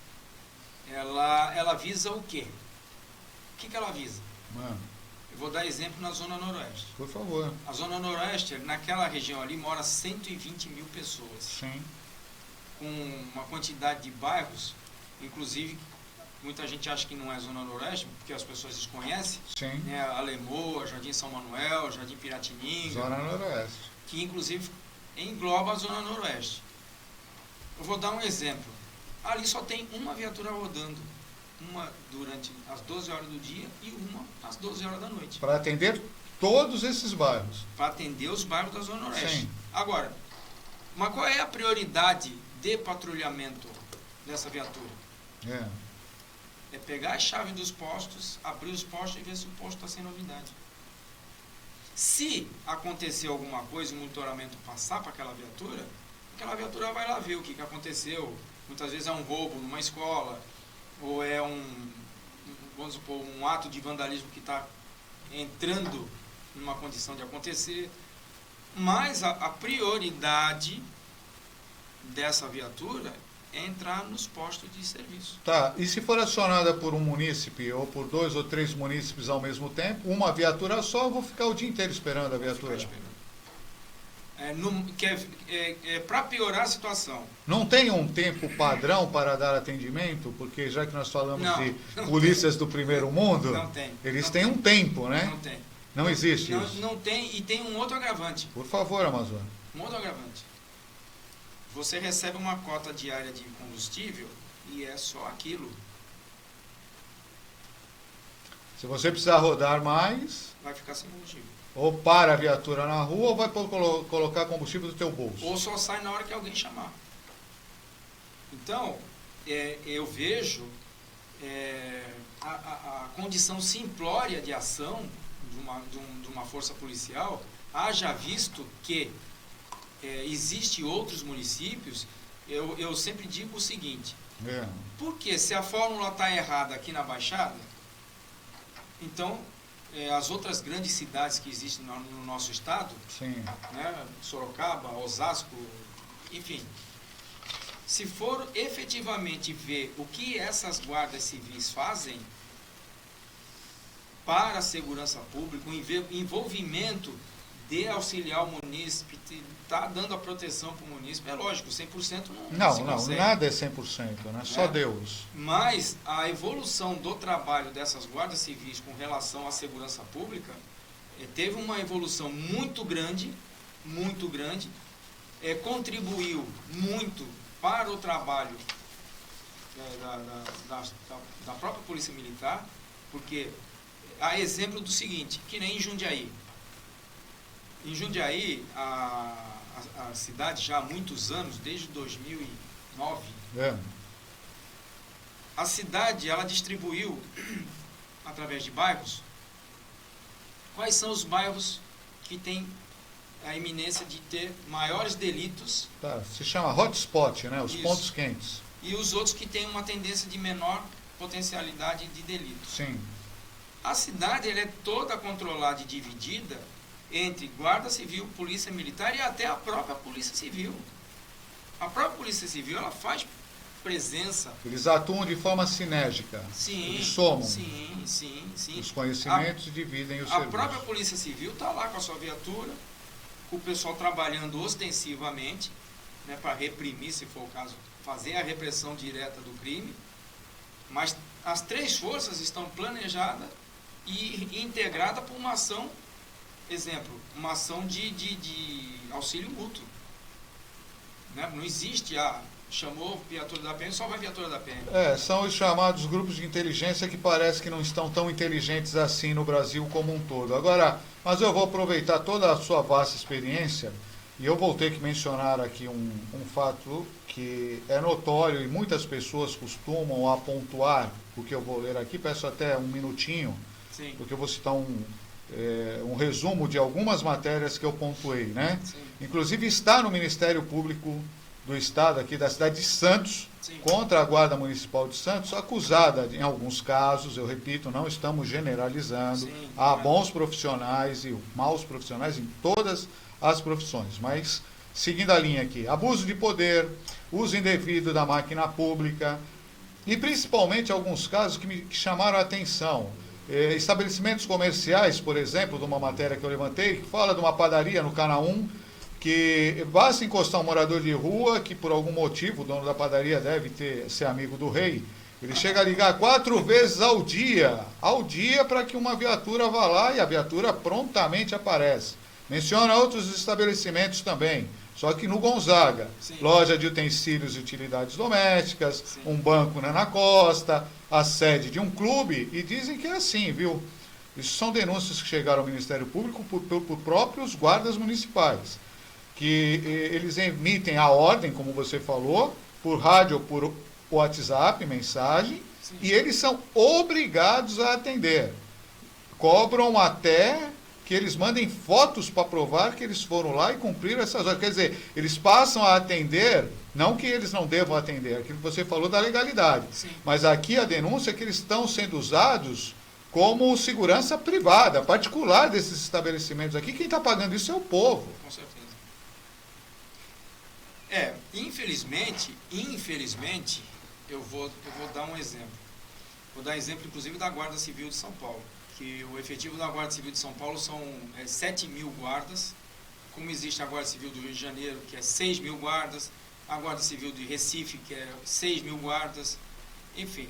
Speaker 3: ela visa o quê? O que ela visa? Eu vou dar exemplo na Zona Noroeste.
Speaker 2: Por favor.
Speaker 3: A Zona Noroeste, naquela região ali, mora 120 mil pessoas.
Speaker 2: Sim.
Speaker 3: Com uma quantidade de bairros, inclusive, muita gente acha que não é Zona Noroeste, porque as pessoas desconhecem.
Speaker 2: Sim.
Speaker 3: Né? A Lemoa, Jardim São Manuel, Jardim Piratininga.
Speaker 2: Zona Noroeste.
Speaker 3: Que, inclusive, engloba a Zona Noroeste. Eu vou dar um exemplo. Ali só tem uma viatura rodando, uma durante as 12 horas do dia e uma às 12 horas da noite.
Speaker 2: Para atender todos esses bairros.
Speaker 3: Para atender os bairros da Zona Noroeste.
Speaker 2: Sim.
Speaker 3: Agora, mas qual é a prioridade de patrulhamento dessa viatura? É pegar a chave dos postos, abrir os postos e ver se o posto está sem novidade. Se acontecer alguma coisa e o monitoramento passar para aquela viatura vai lá ver o que aconteceu. Muitas vezes é um roubo numa escola, ou é vamos supor, um ato de vandalismo que está entrando numa condição de acontecer. Mas a prioridade dessa viatura é entrar nos postos de serviço.
Speaker 2: Tá, e se for acionada por um munícipe ou por 2 ou 3 munícipes ao mesmo tempo, uma viatura só, eu vou ficar o dia inteiro esperando a viatura.
Speaker 3: Para piorar a situação.
Speaker 2: Não tem um tempo padrão para dar atendimento? Porque já que nós falamos de polícias do primeiro mundo,
Speaker 3: não tem,
Speaker 2: eles têm um tempo, né?
Speaker 3: Não tem.
Speaker 2: Não existe isso.
Speaker 3: Não tem, e tem um outro agravante.
Speaker 2: Por favor, Amazônia.
Speaker 3: Um outro agravante. Você recebe uma cota diária de combustível e é só aquilo.
Speaker 2: Se você precisar rodar mais,
Speaker 3: vai ficar sem combustível.
Speaker 2: Ou para a viatura na rua ou vai colocar combustível do teu bolso.
Speaker 3: Ou só sai na hora que alguém chamar. Então, eu vejo a condição simplória de ação de uma força policial, haja visto que existe outros municípios. Eu sempre digo o seguinte, porque se a fórmula está errada aqui na Baixada, então as outras grandes cidades que existem no nosso estado, né, Sorocaba, Osasco, enfim, se for efetivamente ver o que essas guardas civis fazem para a segurança pública, o envolvimento de auxiliar o munícipe, está dando a proteção para o munícipe, é lógico, 100% não se consegue.
Speaker 2: Nada é 100%, né? Só Deus.
Speaker 3: Mas a evolução do trabalho dessas guardas civis com relação à segurança pública teve uma evolução muito grande, contribuiu muito para o trabalho da própria Polícia Militar, porque há exemplo do seguinte, que nem em Jundiaí. Em Jundiaí, a cidade já há muitos anos, desde 2009, a cidade ela distribuiu, através de bairros, quais são os bairros que têm a iminência de ter maiores delitos.
Speaker 2: Se chama hotspot, né? Os pontos quentes.
Speaker 3: E os outros que têm uma tendência de menor potencialidade de delito.
Speaker 2: Sim.
Speaker 3: A cidade ela é toda controlada e dividida entre Guarda Civil, Polícia Militar e até a própria Polícia Civil. A própria Polícia Civil ela faz presença.
Speaker 2: Eles atuam de forma sinérgica.
Speaker 3: Sim.
Speaker 2: Eles somam.
Speaker 3: Sim.
Speaker 2: Os conhecimentos dividem os serviços.
Speaker 3: A própria Polícia Civil está lá com a sua viatura, com o pessoal trabalhando ostensivamente, né, para reprimir, se for o caso, fazer a repressão direta do crime. Mas as três forças estão planejadas e integradas por uma ação, exemplo, uma ação de auxílio mútuo. Né? Não existe, chamou viatura da PM, só vai viatura da PM.
Speaker 2: São os chamados grupos de inteligência que parece que não estão tão inteligentes assim no Brasil como um todo. Agora, mas eu vou aproveitar toda a sua vasta experiência e eu vou ter que mencionar aqui um fato que é notório e muitas pessoas costumam pontuar o que eu vou ler aqui. Peço até um minutinho,
Speaker 3: Sim.
Speaker 2: porque eu vou citar um resumo de algumas matérias que eu pontuei, né?
Speaker 3: Sim.
Speaker 2: Inclusive está no Ministério Público do Estado, aqui da cidade de Santos,
Speaker 3: Sim.
Speaker 2: contra a Guarda Municipal de Santos, acusada em alguns casos, eu repito, não estamos generalizando,
Speaker 3: Sim,
Speaker 2: há bons profissionais e maus profissionais em todas as profissões, mas seguindo a linha aqui, abuso de poder, uso indevido da máquina pública e principalmente alguns casos que chamaram a atenção. Estabelecimentos comerciais, por exemplo, de uma matéria que eu levantei, que fala de uma padaria no Canaã, que basta encostar um morador de rua, que por algum motivo o dono da padaria deve ser amigo do rei, ele chega a ligar 4 vezes ao dia para que uma viatura vá lá e a viatura prontamente aparece. Menciona outros estabelecimentos também, Só que no Gonzaga,
Speaker 3: Sim.
Speaker 2: loja de utensílios e utilidades domésticas,
Speaker 3: Sim.
Speaker 2: um banco na Ana Costa, a sede de um clube, e dizem que é assim, viu? Isso são denúncias que chegaram ao Ministério Público por próprios guardas municipais, que eles emitem a ordem, como você falou, por rádio ou por WhatsApp, mensagem,
Speaker 3: Sim.
Speaker 2: e eles são obrigados a atender. Cobram até que eles mandem fotos para provar que eles foram lá e cumpriram essas ordens. Quer dizer, eles passam a atender, não que eles não devam atender, aquilo que você falou da legalidade.
Speaker 3: Sim.
Speaker 2: Mas aqui a denúncia é que eles estão sendo usados como segurança privada, particular desses estabelecimentos aqui. Quem está pagando isso é o povo.
Speaker 3: Com certeza. Infelizmente, eu vou dar um exemplo. Vou dar exemplo, inclusive, da Guarda Civil de São Paulo, que o efetivo da Guarda Civil de São Paulo são 7 mil guardas, como existe a Guarda Civil do Rio de Janeiro, que é 6 mil guardas, a Guarda Civil de Recife, que é 6 mil guardas, enfim.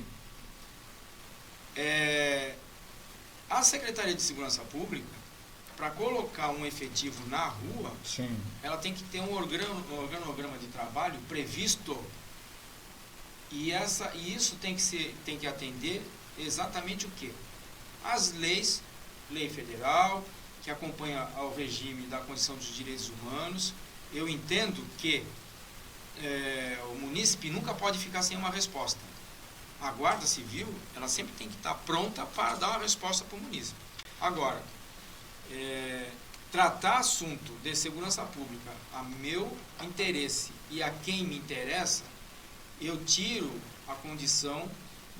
Speaker 3: A Secretaria de Segurança Pública, para colocar um efetivo na rua,
Speaker 2: Sim.
Speaker 3: ela tem que ter um organograma de trabalho previsto, e isso tem que atender exatamente o quê? As leis, lei federal, que acompanha ao regime da condição dos direitos humanos. Eu entendo que o munícipe nunca pode ficar sem uma resposta. A Guarda Civil, ela sempre tem que estar pronta para dar uma resposta para o munícipe. Agora, tratar assunto de segurança pública a meu interesse e a quem me interessa, eu tiro a condição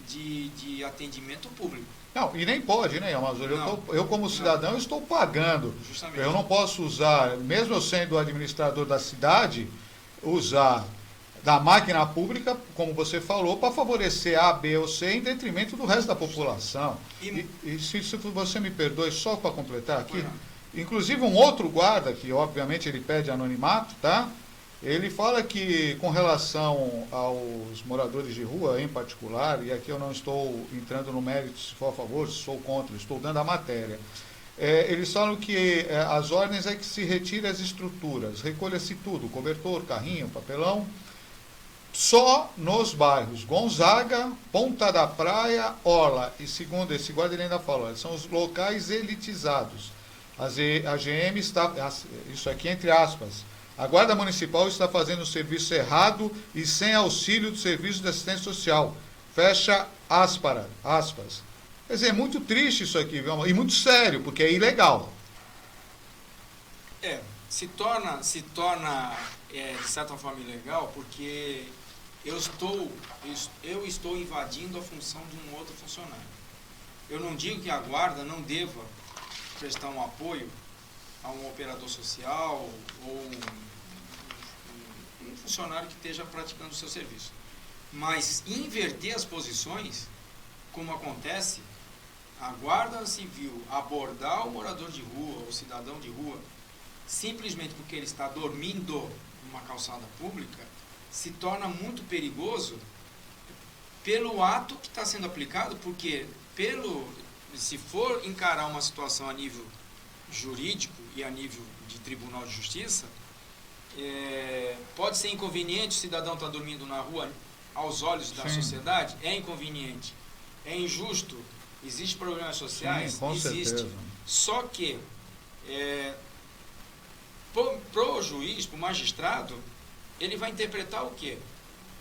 Speaker 3: de atendimento público.
Speaker 2: Não, e nem pode, né, Amazônia? Eu como cidadão, eu estou pagando.
Speaker 3: Justamente.
Speaker 2: Eu não posso usar, mesmo eu sendo administrador da cidade, usar da máquina pública, como você falou, para favorecer A, B ou C em detrimento do resto da população. E se você me perdoe, só para completar aqui, inclusive um outro guarda, que obviamente ele pede anonimato, tá? Ele fala que, com relação aos moradores de rua em particular, e aqui eu não estou entrando no mérito se for a favor, se sou contra, estou dando a matéria, eles falam que as ordens é que se retire as estruturas, recolha-se tudo, cobertor, carrinho, papelão, só nos bairros Gonzaga, Ponta da Praia, Orla, e segundo esse guarda ele ainda fala, são os locais elitizados. A GM está, isso aqui entre aspas, a Guarda Municipal está fazendo o serviço errado e sem auxílio do Serviço de Assistência Social. Fecha aspas. Quer dizer, é muito triste isso aqui, viu? E muito sério, porque é ilegal.
Speaker 3: Se torna de certa forma ilegal, porque eu estou invadindo a função de um outro funcionário. Eu não digo que a guarda não deva prestar um apoio a um operador social ou um funcionário que esteja praticando o seu serviço. Mas inverter as posições, como acontece, a Guarda Civil abordar o morador de rua, o cidadão de rua, simplesmente porque ele está dormindo numa calçada pública, se torna muito perigoso pelo ato que está sendo aplicado, porque se for encarar uma situação a nível jurídico e a nível de Tribunal de Justiça, pode ser inconveniente o cidadão estar dormindo na rua aos olhos da sociedade, é inconveniente, é injusto, existem problemas sociais,
Speaker 2: sim, com certeza.
Speaker 3: Só que pro juiz, pro magistrado, ele vai interpretar o quê?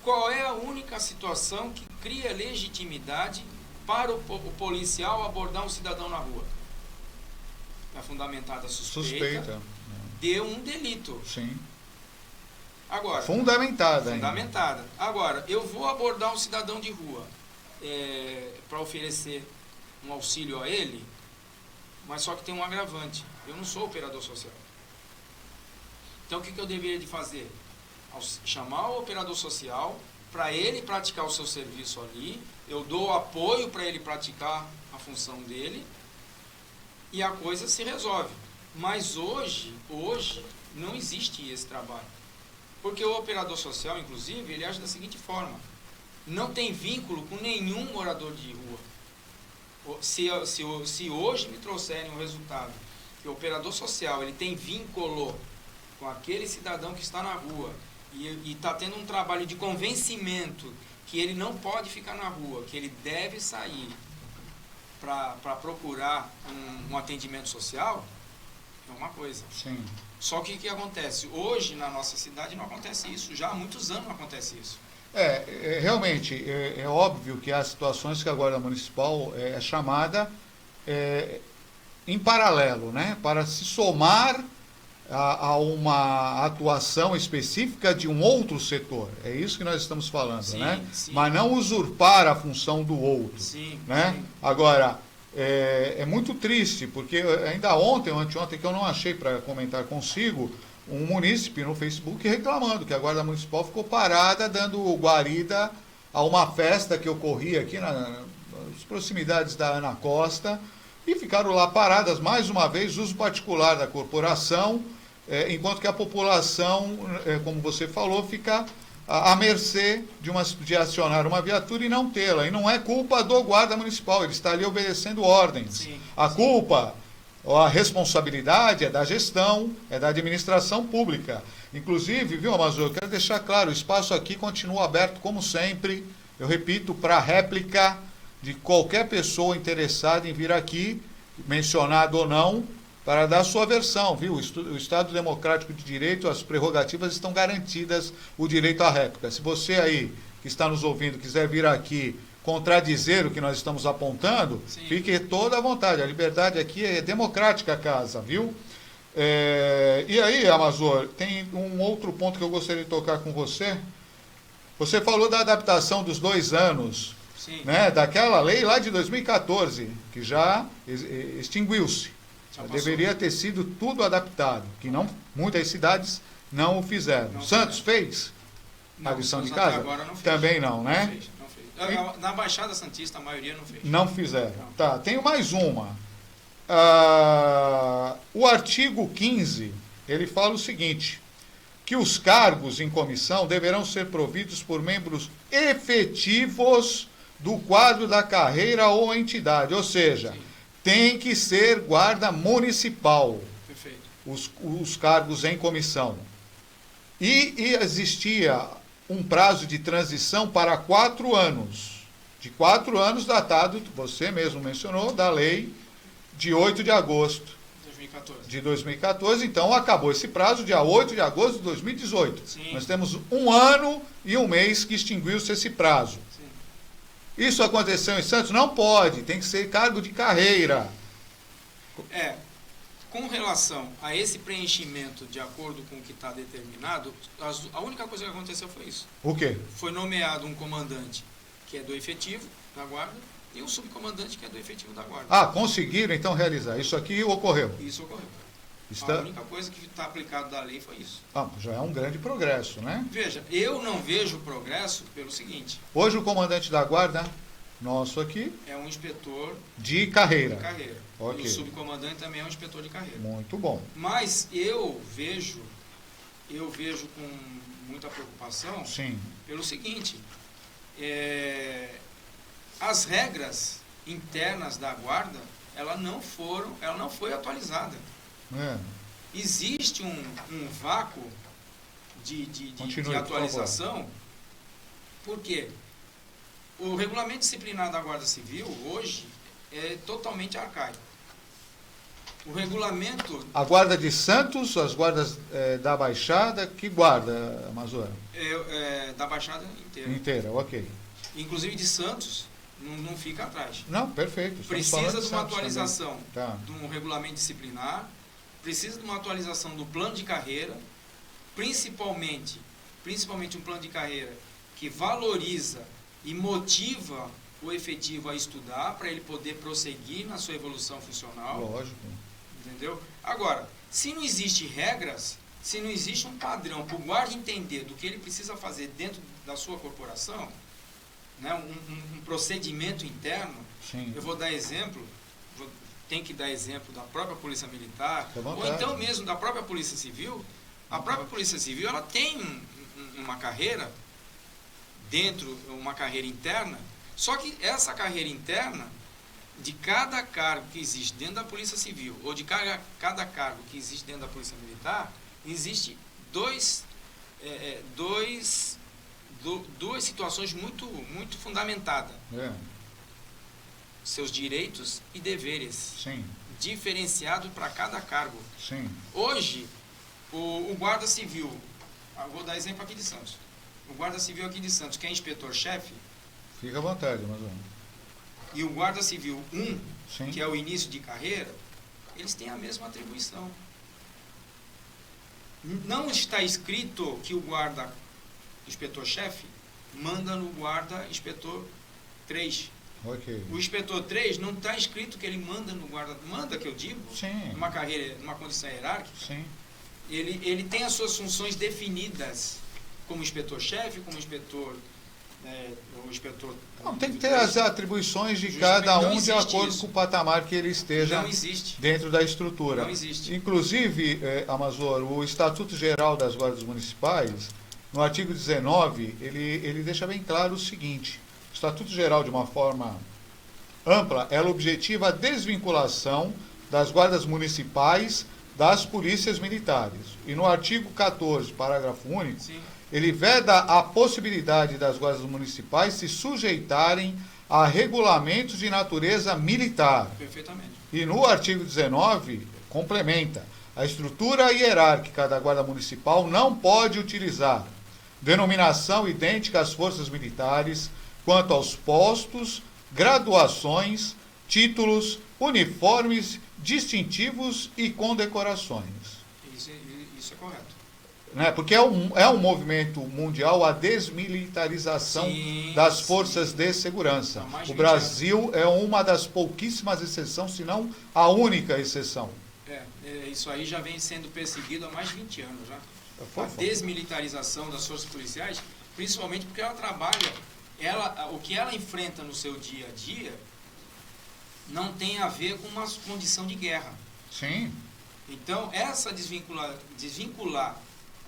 Speaker 3: Qual é a única situação que cria legitimidade para o policial abordar um cidadão na rua? É fundamentada a suspeita de um delito.
Speaker 2: Sim.
Speaker 3: Agora,
Speaker 2: fundamentada.
Speaker 3: Agora, eu vou abordar um cidadão de rua para oferecer um auxílio a ele, mas só que tem um agravante. Eu não sou operador social. Então, o que eu deveria de fazer? Chamar o operador social para ele praticar o seu serviço ali, eu dou apoio para ele praticar a função dele e a coisa se resolve. Mas hoje não existe esse trabalho. Porque o operador social, inclusive, ele age da seguinte forma: não tem vínculo com nenhum morador de rua. Se hoje me trouxerem um resultado que o operador social ele tem vínculo com aquele cidadão que está na rua e está tendo um trabalho de convencimento que ele não pode ficar na rua, que ele deve sair para procurar um atendimento social, é uma coisa.
Speaker 2: Sim.
Speaker 3: Só que o que acontece? Hoje, na nossa cidade, não acontece isso. Já há muitos anos não acontece isso.
Speaker 2: Realmente, é óbvio que há situações que a Guarda Municipal é chamada em paralelo, né, para se somar a uma atuação específica de um outro setor. É isso que nós estamos falando,
Speaker 3: Sim,
Speaker 2: né?
Speaker 3: sim.
Speaker 2: Mas não usurpar a função do outro.
Speaker 3: Sim,
Speaker 2: Né?
Speaker 3: sim.
Speaker 2: Agora, é muito triste, porque ainda ontem ou anteontem, que eu não achei para comentar consigo, um munícipe no Facebook reclamando que a Guarda Municipal ficou parada dando guarida a uma festa que ocorria aqui nas proximidades da Ana Costa, e ficaram lá paradas, mais uma vez, uso particular da corporação, enquanto que a população, como você falou, fica à mercê de acionar uma viatura e não tê-la. E não é culpa do guarda municipal, ele está ali obedecendo ordens.
Speaker 3: Sim,
Speaker 2: a culpa, ou a responsabilidade é da gestão, é da administração pública. Inclusive, viu, Amazô, eu quero deixar claro, o espaço aqui continua aberto como sempre, eu repito, para réplica de qualquer pessoa interessada em vir aqui, mencionado ou não, para dar sua versão, viu? O Estado Democrático de Direito, as prerrogativas estão garantidas, o direito à réplica. Se você aí, que está nos ouvindo, quiser vir aqui contradizer o que nós estamos apontando,
Speaker 3: Sim.
Speaker 2: fique toda à vontade. A liberdade aqui é democrática a casa, viu? E aí, Amazor, tem um outro ponto que eu gostaria de tocar com você. Você falou da adaptação dos 2 anos,
Speaker 3: Sim.
Speaker 2: né, daquela lei lá de 2014, que já extinguiu-se.
Speaker 3: Já passou.
Speaker 2: Deveria ter sido tudo adaptado, que não, muitas cidades não o fizeram.
Speaker 3: Não
Speaker 2: Santos
Speaker 3: fizeram.
Speaker 2: fez a
Speaker 3: Não,
Speaker 2: lição de
Speaker 3: até
Speaker 2: casa?
Speaker 3: agora não fez.
Speaker 2: Também não, né?
Speaker 3: Não fez, não fez. Na Baixada Santista, a maioria não fez.
Speaker 2: Não fizeram.
Speaker 3: Não.
Speaker 2: Tá, tenho mais uma. O artigo 15, ele fala o seguinte, que os cargos em comissão deverão ser providos por membros efetivos do quadro da carreira ou entidade, ou seja,
Speaker 3: Sim.
Speaker 2: tem que ser guarda municipal,
Speaker 3: Perfeito.
Speaker 2: os cargos em comissão. E existia um prazo de transição para 4 anos, de 4 anos datado, você mesmo mencionou, da lei de 8 de agosto
Speaker 3: 2014.
Speaker 2: de 2014, então acabou esse prazo, dia 8 de agosto de 2018.
Speaker 3: Sim.
Speaker 2: Nós temos 1 ano e 1 mês que extinguiu-se esse prazo.
Speaker 3: Sim.
Speaker 2: Isso aconteceu em Santos? Não pode, tem que ser cargo de carreira.
Speaker 3: Com relação a esse preenchimento de acordo com o que está determinado, a única coisa que aconteceu foi isso.
Speaker 2: O quê?
Speaker 3: Foi nomeado um comandante que é do efetivo da guarda e um subcomandante que é do efetivo da guarda.
Speaker 2: Ah, conseguiram então realizar. Isso aqui ocorreu.
Speaker 3: Isso ocorreu.
Speaker 2: Está...
Speaker 3: A única coisa que está aplicado da lei foi isso.
Speaker 2: Já é um grande progresso, né?
Speaker 3: Veja, eu não vejo progresso pelo seguinte.
Speaker 2: Hoje o comandante da guarda, nosso aqui,
Speaker 3: É um inspetor
Speaker 2: de carreira.
Speaker 3: de carreira.
Speaker 2: Ok.
Speaker 3: E o subcomandante também é um inspetor de carreira.
Speaker 2: Muito bom.
Speaker 3: Mas eu vejo com muita preocupação
Speaker 2: Sim.
Speaker 3: pelo seguinte, as regras internas da guarda, ela não foi atualizada. Existe um vácuo de
Speaker 2: Continue,
Speaker 3: atualização, porque o regulamento disciplinar da Guarda Civil hoje é totalmente arcaico. O regulamento
Speaker 2: A guarda de Santos, as guardas da Baixada, que guarda, Amazônia?
Speaker 3: da Baixada inteira.
Speaker 2: Inteira, ok.
Speaker 3: Inclusive de Santos, não fica atrás.
Speaker 2: Não, perfeito. Estamos falando
Speaker 3: Precisa de uma
Speaker 2: Santos
Speaker 3: atualização
Speaker 2: também. Tá.
Speaker 3: de um regulamento disciplinar, precisa de uma atualização do plano de carreira, principalmente um plano de carreira que valoriza e motiva o efetivo a estudar para ele poder prosseguir na sua evolução funcional.
Speaker 2: Lógico.
Speaker 3: Entendeu? Agora, se não existe regras, se não existe um padrão para o guarda entender do que ele precisa fazer dentro da sua corporação, né, um procedimento interno,
Speaker 2: Sim.
Speaker 3: eu vou dar exemplo, tem que dar exemplo da própria Polícia Militar,
Speaker 2: Fique à
Speaker 3: ou
Speaker 2: vontade.
Speaker 3: então mesmo da própria Polícia Civil. A própria Polícia Civil, ela tem uma carreira dentro, uma carreira interna, só que essa carreira interna, de cada cargo que existe dentro da Polícia Civil, ou de cada cargo que existe dentro da Polícia Militar, Existe duas situações muito fundamentadas. Seus direitos e deveres.
Speaker 2: Sim.
Speaker 3: Diferenciado para cada cargo.
Speaker 2: Sim.
Speaker 3: Hoje, o guarda civil, vou dar exemplo aqui de Santos. O guarda civil aqui de Santos, que é inspetor-chefe.
Speaker 2: Fica à vontade, Amazônia.
Speaker 3: E o guarda civil 1,
Speaker 2: Sim.
Speaker 3: que é o início de carreira, eles têm a mesma atribuição. Não está escrito que o guarda inspetor-chefe manda no guarda inspetor 3.
Speaker 2: Ok.
Speaker 3: O inspetor 3 não está escrito que ele manda no guarda. Manda, que eu digo,
Speaker 2: Sim.
Speaker 3: numa carreira, numa condição hierárquica.
Speaker 2: Sim.
Speaker 3: Ele tem as suas funções definidas como inspetor-chefe, como inspetor. O inspetor.
Speaker 2: Não, tem que ter as atribuições de cada um de acordo
Speaker 3: isso.
Speaker 2: com o patamar que ele esteja
Speaker 3: Não existe.
Speaker 2: dentro da estrutura.
Speaker 3: Não existe.
Speaker 2: Inclusive, Amazor, o Estatuto Geral das Guardas Municipais, no artigo 19, ele deixa bem claro o seguinte: o Estatuto Geral, de uma forma ampla, ela objetiva a desvinculação das guardas municipais das polícias militares. E no artigo 14, parágrafo único,
Speaker 3: Sim.
Speaker 2: ele veda a possibilidade das guardas municipais se sujeitarem a regulamentos de natureza militar.
Speaker 3: Perfeitamente.
Speaker 2: E no artigo 19, complementa: a estrutura hierárquica da Guarda Municipal não pode utilizar denominação idêntica às forças militares quanto aos postos, graduações, títulos, uniformes, distintivos e condecorações.
Speaker 3: Isso é correto.
Speaker 2: Né? Porque é um movimento mundial a desmilitarização das forças de segurança. O Brasil é uma das pouquíssimas exceções, se não a única exceção.
Speaker 3: Isso aí já vem sendo perseguido há mais de 20 anos já. A desmilitarização das forças policiais, principalmente porque ela trabalha, o que ela enfrenta no seu dia a dia não tem a ver com uma condição de guerra.
Speaker 2: Sim.
Speaker 3: Então, essa desvincular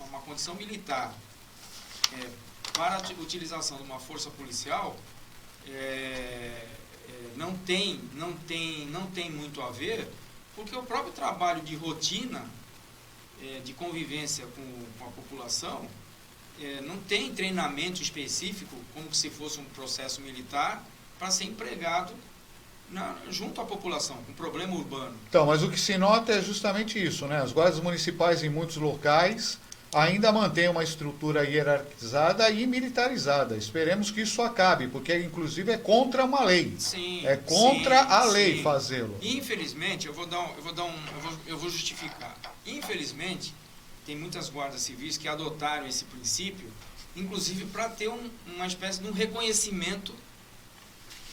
Speaker 3: uma condição militar para a utilização de uma força policial não tem muito a ver, porque o próprio trabalho de rotina, de convivência com a população, não tem treinamento específico, como se fosse um processo militar, para ser empregado junto à população, com problema urbano.
Speaker 2: Então, mas o que se nota é justamente isso, né? As guardas municipais em muitos locais ainda mantêm uma estrutura hierarquizada e militarizada. Esperemos que isso acabe, porque inclusive é contra uma lei.
Speaker 3: Sim,
Speaker 2: é contra a lei fazê-lo.
Speaker 3: Infelizmente, eu vou justificar. Infelizmente, tem muitas guardas civis que adotaram esse princípio, inclusive para ter uma espécie de um reconhecimento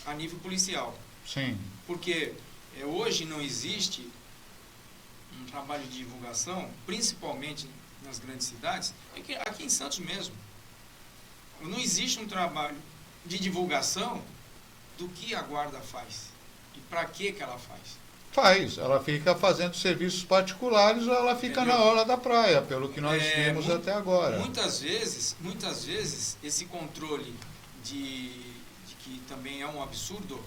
Speaker 3: a nível policial.
Speaker 2: Sim.
Speaker 3: Porque hoje não existe um trabalho de divulgação, principalmente nas grandes cidades, aqui em Santos mesmo. Não existe um trabalho de divulgação do que a guarda faz e para que ela faz.
Speaker 2: Ela fica fazendo serviços particulares ou ela fica na hora da praia, pelo que nós vimos até agora.
Speaker 3: Muitas vezes, esse controle de que também é um absurdo.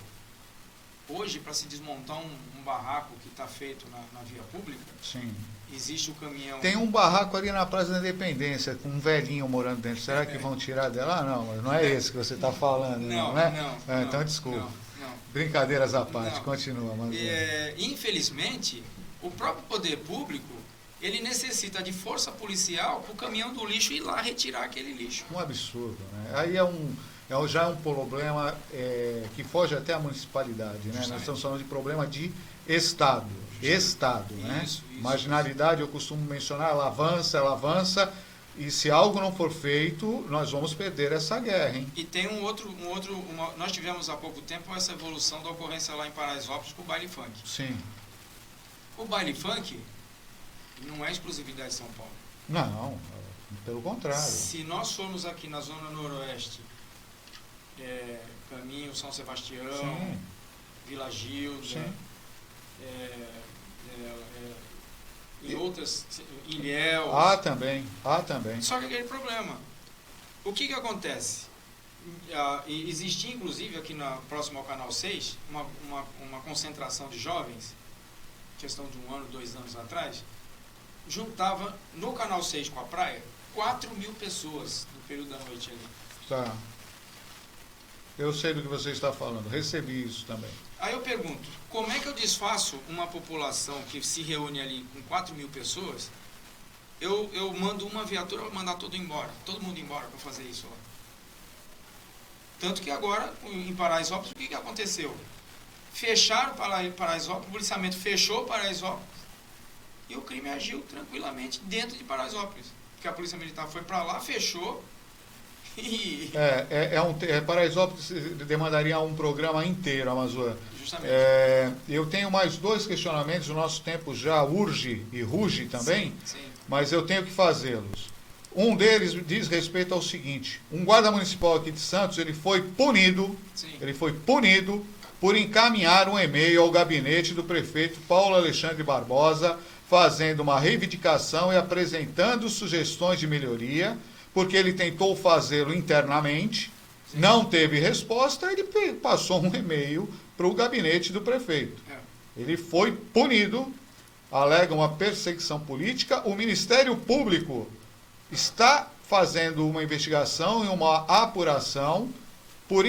Speaker 3: Hoje, para se desmontar um barraco que está feito na via pública,
Speaker 2: sim,
Speaker 3: existe o caminhão...
Speaker 2: Tem um barraco ali na Praça da Independência, com um velhinho morando dentro. Será que vão tirar dela? Não, mas não é esse que você está falando, né? Então, desculpa.
Speaker 3: Não.
Speaker 2: Brincadeiras à parte, continua. Mas...
Speaker 3: infelizmente, o próprio poder público, ele necessita de força policial para o caminhão do lixo ir lá retirar aquele lixo.
Speaker 2: Um absurdo, né? Aí já é um problema que foge até a municipalidade, né? Nós estamos falando de problema de Estado. Estado, né?
Speaker 3: Isso.
Speaker 2: Marginalidade, eu costumo mencionar, ela avança, e se algo não for feito, nós vamos perder essa guerra, hein?
Speaker 3: E tem nós tivemos há pouco tempo essa evolução da ocorrência lá em Paraisópolis com o baile funk.
Speaker 2: Sim.
Speaker 3: O baile funk não é exclusividade de São Paulo.
Speaker 2: Não, pelo contrário.
Speaker 3: Se nós formos aqui na zona noroeste, caminho São Sebastião,
Speaker 2: sim,
Speaker 3: Vila Gilda,
Speaker 2: sim,
Speaker 3: e outras, Ilhéus.
Speaker 2: Também.
Speaker 3: Só que aquele problema. O que acontece? Existia, inclusive, aqui próximo ao Canal 6, uma concentração de jovens, questão de 1 ano, 2 anos atrás, juntava no Canal 6 com a praia 4.000 pessoas no período da noite ali.
Speaker 2: Tá. Eu sei do que você está falando, recebi isso também.
Speaker 3: Aí eu pergunto, como é que eu desfaço uma população que se reúne ali com 4.000 pessoas? Eu mando uma viatura para mandar todo mundo embora para fazer isso lá. Tanto que agora, em Paraisópolis, o que aconteceu? Fecharam Paraisópolis, o policiamento fechou Paraisópolis e o crime agiu tranquilamente dentro de Paraisópolis. Porque a polícia militar foi para lá, fechou e...
Speaker 2: Paraisópolis demandaria um programa inteiro, Amazônia.
Speaker 3: Justamente.
Speaker 2: Eu tenho mais 2 questionamentos, o nosso tempo já urge e ruge também,
Speaker 3: Sim.
Speaker 2: mas eu tenho que fazê-los. Um deles diz respeito ao seguinte: um guarda municipal aqui de Santos, ele foi punido por encaminhar um e-mail ao gabinete do prefeito Paulo Alexandre Barbosa, fazendo uma reivindicação e apresentando sugestões de melhoria, porque ele tentou fazê-lo internamente, não teve resposta, ele passou um e-mail para o gabinete do prefeito. Ele foi punido, alega uma perseguição política, o Ministério Público está fazendo uma investigação e uma apuração por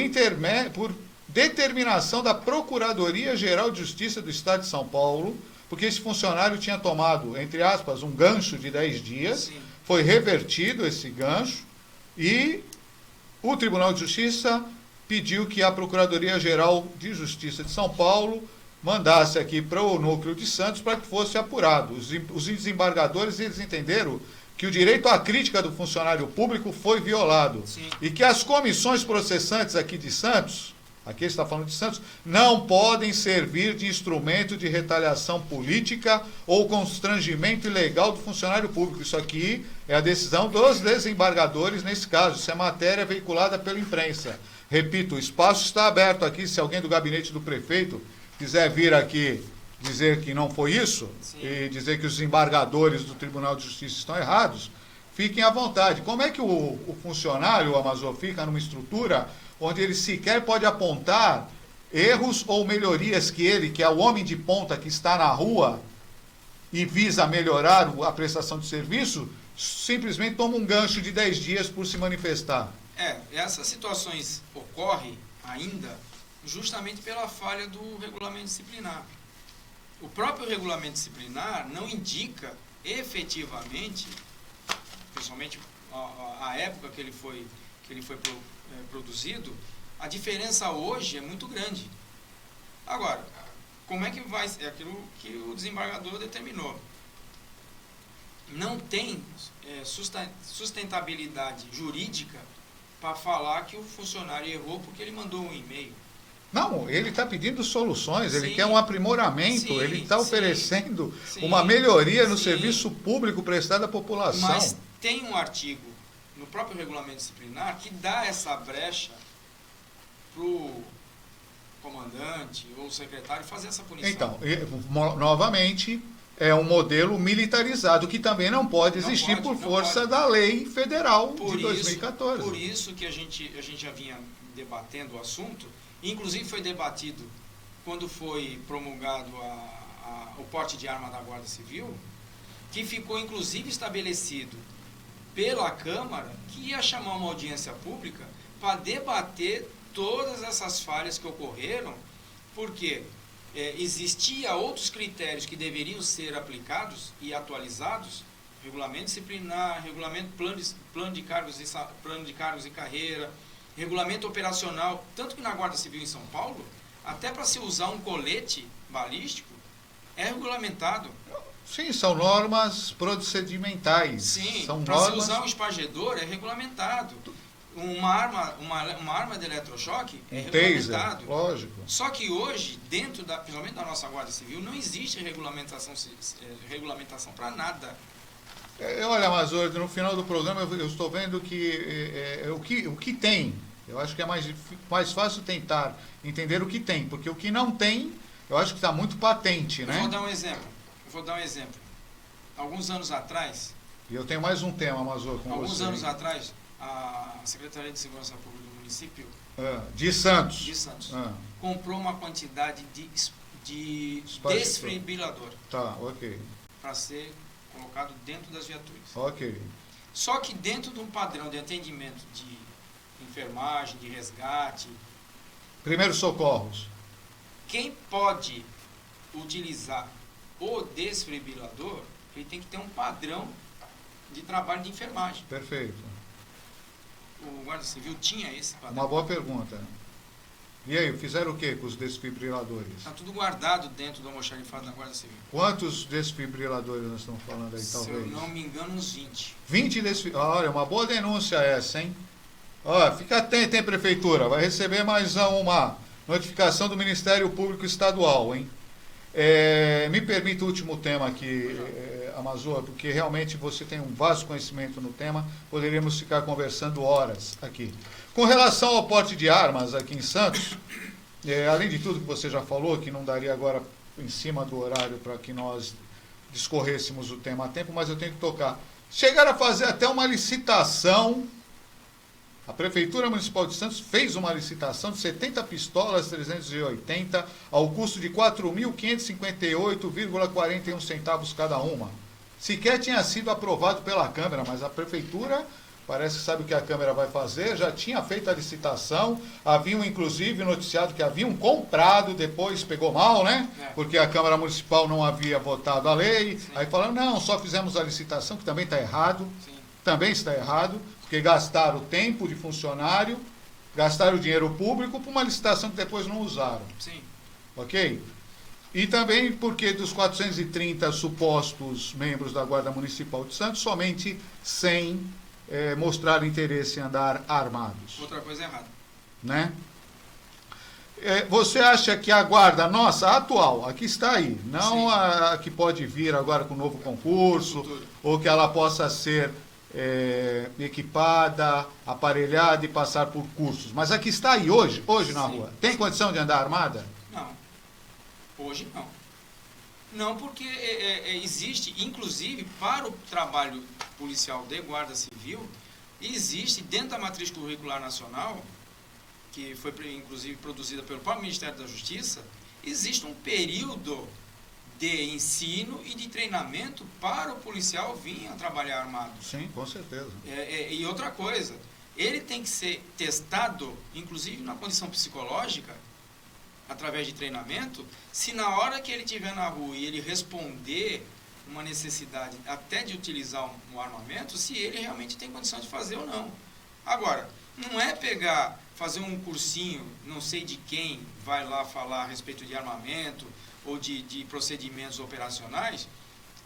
Speaker 2: determinação da Procuradoria-Geral de Justiça do Estado de São Paulo, porque esse funcionário tinha tomado, entre aspas, um gancho de 10 dias,
Speaker 3: Sim.
Speaker 2: foi revertido esse gancho e o Tribunal de Justiça pediu que a Procuradoria-Geral de Justiça de São Paulo mandasse aqui para o núcleo de Santos para que fosse apurado. Os desembargadores, eles entenderam que o direito à crítica do funcionário público foi violado.
Speaker 3: Sim.
Speaker 2: E que as comissões processantes aqui de Santos, aqui está falando de Santos, não podem servir de instrumento de retaliação política ou constrangimento ilegal do funcionário público. Isso aqui é a decisão dos desembargadores nesse caso. Isso é matéria veiculada pela imprensa. Repito, o espaço está aberto aqui. Se alguém do gabinete do prefeito quiser vir aqui dizer que não foi isso,
Speaker 3: Sim.
Speaker 2: e dizer que os embargadores do Tribunal de Justiça estão errados, fiquem à vontade. Como é que o funcionário, o Amazon, fica numa estrutura onde ele sequer pode apontar erros ou melhorias que ele, que é o homem de ponta que está na rua e visa melhorar a prestação de serviço, simplesmente toma um gancho de 10 dias por se manifestar?
Speaker 3: Essas situações ocorrem ainda justamente pela falha do regulamento disciplinar. O próprio regulamento disciplinar não indica efetivamente, principalmente a época que ele foi produzido, a diferença hoje é muito grande. Agora, como é que vai ser? É aquilo que o desembargador determinou. Não tem sustentabilidade jurídica para falar que o funcionário errou porque ele mandou um e-mail.
Speaker 2: Não, ele está pedindo soluções, ele
Speaker 3: Sim.
Speaker 2: quer um aprimoramento,
Speaker 3: Sim,
Speaker 2: ele está
Speaker 3: sim,
Speaker 2: oferecendo
Speaker 3: sim,
Speaker 2: uma melhoria no
Speaker 3: sim.
Speaker 2: serviço público prestado à população.
Speaker 3: Mas tem um artigo no próprio regulamento disciplinar que dá essa brecha para o comandante ou secretário fazer essa punição.
Speaker 2: Então, novamente, é um modelo militarizado que também não pode existir por força da lei federal de 2014.
Speaker 3: Por isso que a gente já vinha debatendo o assunto, inclusive foi debatido quando foi promulgado o porte de arma da Guarda Civil, que ficou inclusive estabelecido pela Câmara que ia chamar uma audiência pública para debater todas essas falhas que ocorreram, porque existia outros critérios que deveriam ser aplicados e atualizados, regulamento disciplinar, regulamento plano de cargos e carreira, regulamento operacional, tanto que na Guarda Civil em São Paulo, até para se usar um colete balístico, é regulamentado.
Speaker 2: Sim, são normas procedimentais.
Speaker 3: Sim,
Speaker 2: para
Speaker 3: normas... se usar um espargedor é regulamentado. Uma arma de eletrochoque é regulamentado.
Speaker 2: Taser, lógico.
Speaker 3: Só que hoje, principalmente da nossa Guarda Civil, não existe regulamentação para nada.
Speaker 2: Olha, Mazor, no final do programa eu estou vendo que o que tem, eu acho que é mais fácil tentar entender o que tem, porque o que não tem, eu acho que está muito patente, né?
Speaker 3: Eu vou dar um exemplo. Alguns anos atrás...
Speaker 2: E eu tenho mais um tema, Mazor, com
Speaker 3: alguns
Speaker 2: você.
Speaker 3: Anos atrás, a Secretaria de Segurança Pública do município...
Speaker 2: de Santos.
Speaker 3: Comprou uma quantidade de desfibrilador.
Speaker 2: Tá, ok.
Speaker 3: Para ser colocado dentro das viaturas.
Speaker 2: Ok.
Speaker 3: Só que dentro de um padrão de atendimento de enfermagem, de resgate,
Speaker 2: Primeiros socorros.
Speaker 3: quem pode utilizar o desfibrilador, ele tem que ter um padrão de trabalho de enfermagem.
Speaker 2: Perfeito.
Speaker 3: O Guarda Civil tinha esse padrão.
Speaker 2: Uma boa pergunta. E aí, fizeram o que com os desfibriladores?
Speaker 3: Está tudo guardado dentro do almoxarifado da Guarda Civil.
Speaker 2: Quantos desfibriladores nós estamos falando aí,
Speaker 3: Se
Speaker 2: talvez?
Speaker 3: eu não me engano, uns 20.
Speaker 2: 20 desfibriladores. Olha, uma boa denúncia essa, hein? Olha, fica atento, hein, Prefeitura? Vai receber mais uma notificação do Ministério Público Estadual, hein? Me permita o último tema aqui, Amazônia, porque realmente você tem um vasto conhecimento no tema, poderíamos ficar conversando horas aqui. Com relação ao porte de armas aqui em Santos, além de tudo que você já falou, que não daria agora em cima do horário para que nós discorrêssemos o tema a tempo, mas eu tenho que tocar. Chegaram a fazer até uma licitação. A Prefeitura Municipal de Santos fez uma licitação de 70 pistolas 380 ao custo de R$ 4.558,41 centavos cada uma. Sequer tinha sido aprovado pela Câmara, mas a Prefeitura parece que sabe o que a Câmara vai fazer, já tinha feito a licitação, haviam inclusive noticiado que haviam comprado, depois pegou mal, né? Porque a Câmara Municipal não havia votado a lei. Sim. Aí falaram, não, só fizemos a licitação, que também está errado. Sim. Também está errado. Porque gastaram o tempo de funcionário, gastaram o dinheiro público para uma licitação que depois não usaram.
Speaker 3: Sim.
Speaker 2: Ok? E também porque dos 430 supostos membros da Guarda Municipal de Santos, somente 100 mostraram interesse em andar armados.
Speaker 3: Outra coisa errada.
Speaker 2: Né? Você acha que a Guarda, nossa, a atual, aqui está aí, não a que pode vir agora com o novo concurso, ou que ela possa ser equipada, aparelhada e passar por cursos. Mas aqui está aí, hoje na rua. Tem condição de andar armada?
Speaker 3: Não. Hoje não. Não, porque existe, inclusive, para o trabalho policial de Guarda Civil, existe dentro da matriz curricular nacional, que foi inclusive produzida pelo próprio Ministério da Justiça, existe um período de ensino e de treinamento para o policial vir a trabalhar armado.
Speaker 2: Sim, com certeza.
Speaker 3: E outra coisa, ele tem que ser testado, inclusive na condição psicológica, através de treinamento, se na hora que ele estiver na rua e ele responder uma necessidade até de utilizar um armamento, se ele realmente tem condição de fazer ou não. Agora, não é fazer um cursinho, não sei de quem vai lá falar a respeito de armamento, ou de procedimentos operacionais,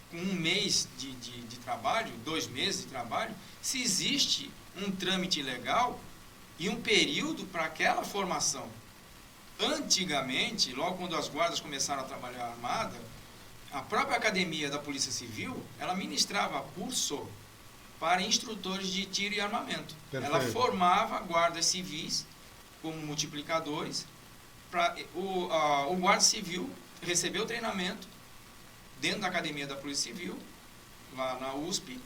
Speaker 3: com um mês de trabalho, 2 meses de trabalho, se existe um trâmite legal e um período para aquela formação. Antigamente, logo quando as guardas começaram a trabalhar armada, a própria academia da Polícia Civil, ela ministrava curso para instrutores de tiro e armamento.
Speaker 2: Perfeito.
Speaker 3: Ela formava guardas civis como multiplicadores, para o guarda civil recebeu treinamento dentro da academia da Polícia Civil, lá na USP,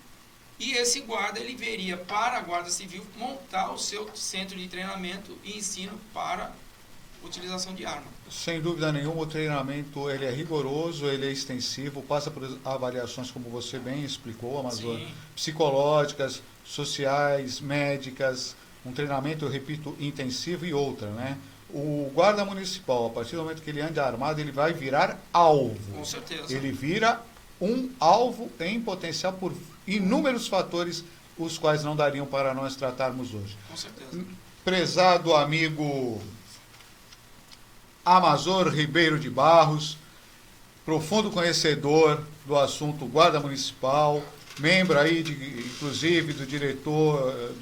Speaker 3: e esse guarda, ele veria para a Guarda Civil montar o seu centro de treinamento e ensino para utilização de arma.
Speaker 2: Sem dúvida nenhuma, o treinamento ele é rigoroso, ele é extensivo, passa por avaliações, como você bem explicou, Amazônia, psicológicas, sociais, médicas, um treinamento, eu repito, intensivo e outra, né? O guarda municipal, a partir do momento que ele anda armado, ele vai virar alvo.
Speaker 3: Com certeza.
Speaker 2: Ele vira um alvo em potencial por inúmeros fatores, os quais não dariam para nós tratarmos hoje.
Speaker 3: Com certeza.
Speaker 2: Prezado amigo Amazor Ribeiro de Barros, profundo conhecedor do assunto guarda municipal, membro aí, inclusive, do diretor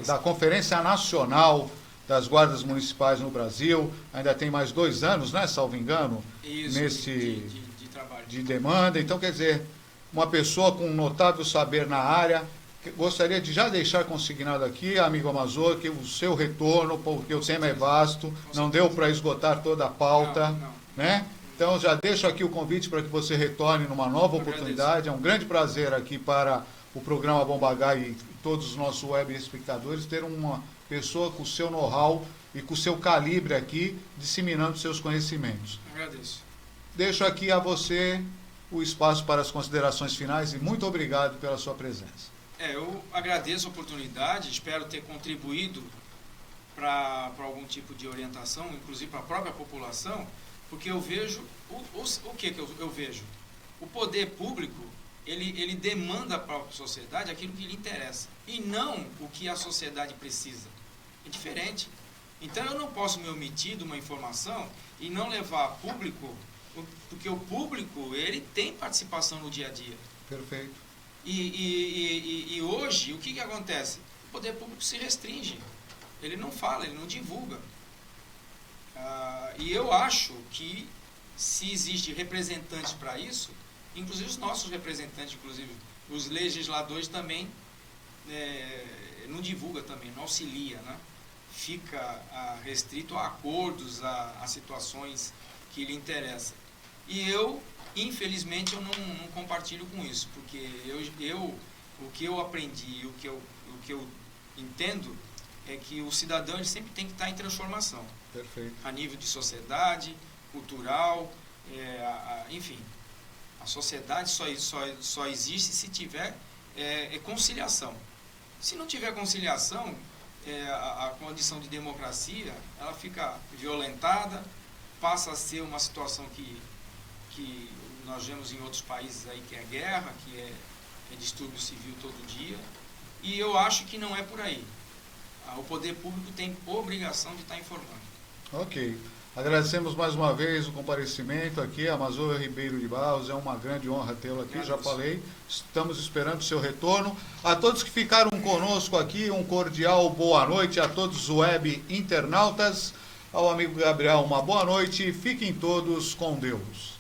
Speaker 2: da Conferência Nacional das Guardas Municipais no Brasil, ainda tem mais 2 anos, né, salvo engano, nesse
Speaker 3: trabalho
Speaker 2: de demanda. Então, quer dizer, uma pessoa com um notável saber na área. Gostaria de já deixar consignado aqui, amigo Amazor, que o seu retorno, porque o tema é vasto, não deu para esgotar toda a pauta, né? Então, já deixo aqui o convite para que você retorne numa nova oportunidade. É um grande prazer aqui para o programa Bom Bagá e todos os nossos web espectadores ter uma pessoa com o seu know-how e com o seu calibre aqui, disseminando seus conhecimentos.
Speaker 3: Agradeço.
Speaker 2: Deixo aqui a você o espaço para as considerações finais e muito obrigado pela sua presença.
Speaker 3: Eu agradeço a oportunidade, espero ter contribuído para algum tipo de orientação, inclusive para a própria população, porque eu vejo, o que eu vejo? O poder público, ele demanda para a sociedade aquilo que lhe interessa, e não o que a sociedade precisa. É diferente. Então eu não posso me omitir de uma informação e não levar a público, porque o público, ele tem participação no dia a dia.
Speaker 2: Perfeito.
Speaker 3: E hoje, o que acontece? O poder público se restringe. Ele não fala, ele não divulga. E eu acho que se existe representantes para isso, inclusive os nossos representantes, inclusive os legisladores também, não divulga também, não auxilia, né? Fica restrito a acordos, a situações que lhe interessam. E eu, infelizmente, eu não compartilho com isso, porque o que eu aprendi, o que eu entendo é que o cidadão ele sempre tem que estar em transformação.
Speaker 2: Perfeito.
Speaker 3: A nível de sociedade, cultural, enfim. A sociedade só existe se tiver conciliação. Se não tiver conciliação, a condição de democracia ela fica violentada, passa a ser uma situação que nós vemos em outros países aí, que é guerra, que é distúrbio civil todo dia, e eu acho que não é por aí. O poder público tem obrigação de estar informando.
Speaker 2: Ok. Agradecemos mais uma vez o comparecimento aqui, Amazoa Ribeiro de Barros, é uma grande honra tê-lo aqui, já falei, estamos esperando o seu retorno. A todos que ficaram conosco aqui, um cordial boa noite, a todos os web internautas, ao amigo Gabriel, uma boa noite, fiquem todos com Deus.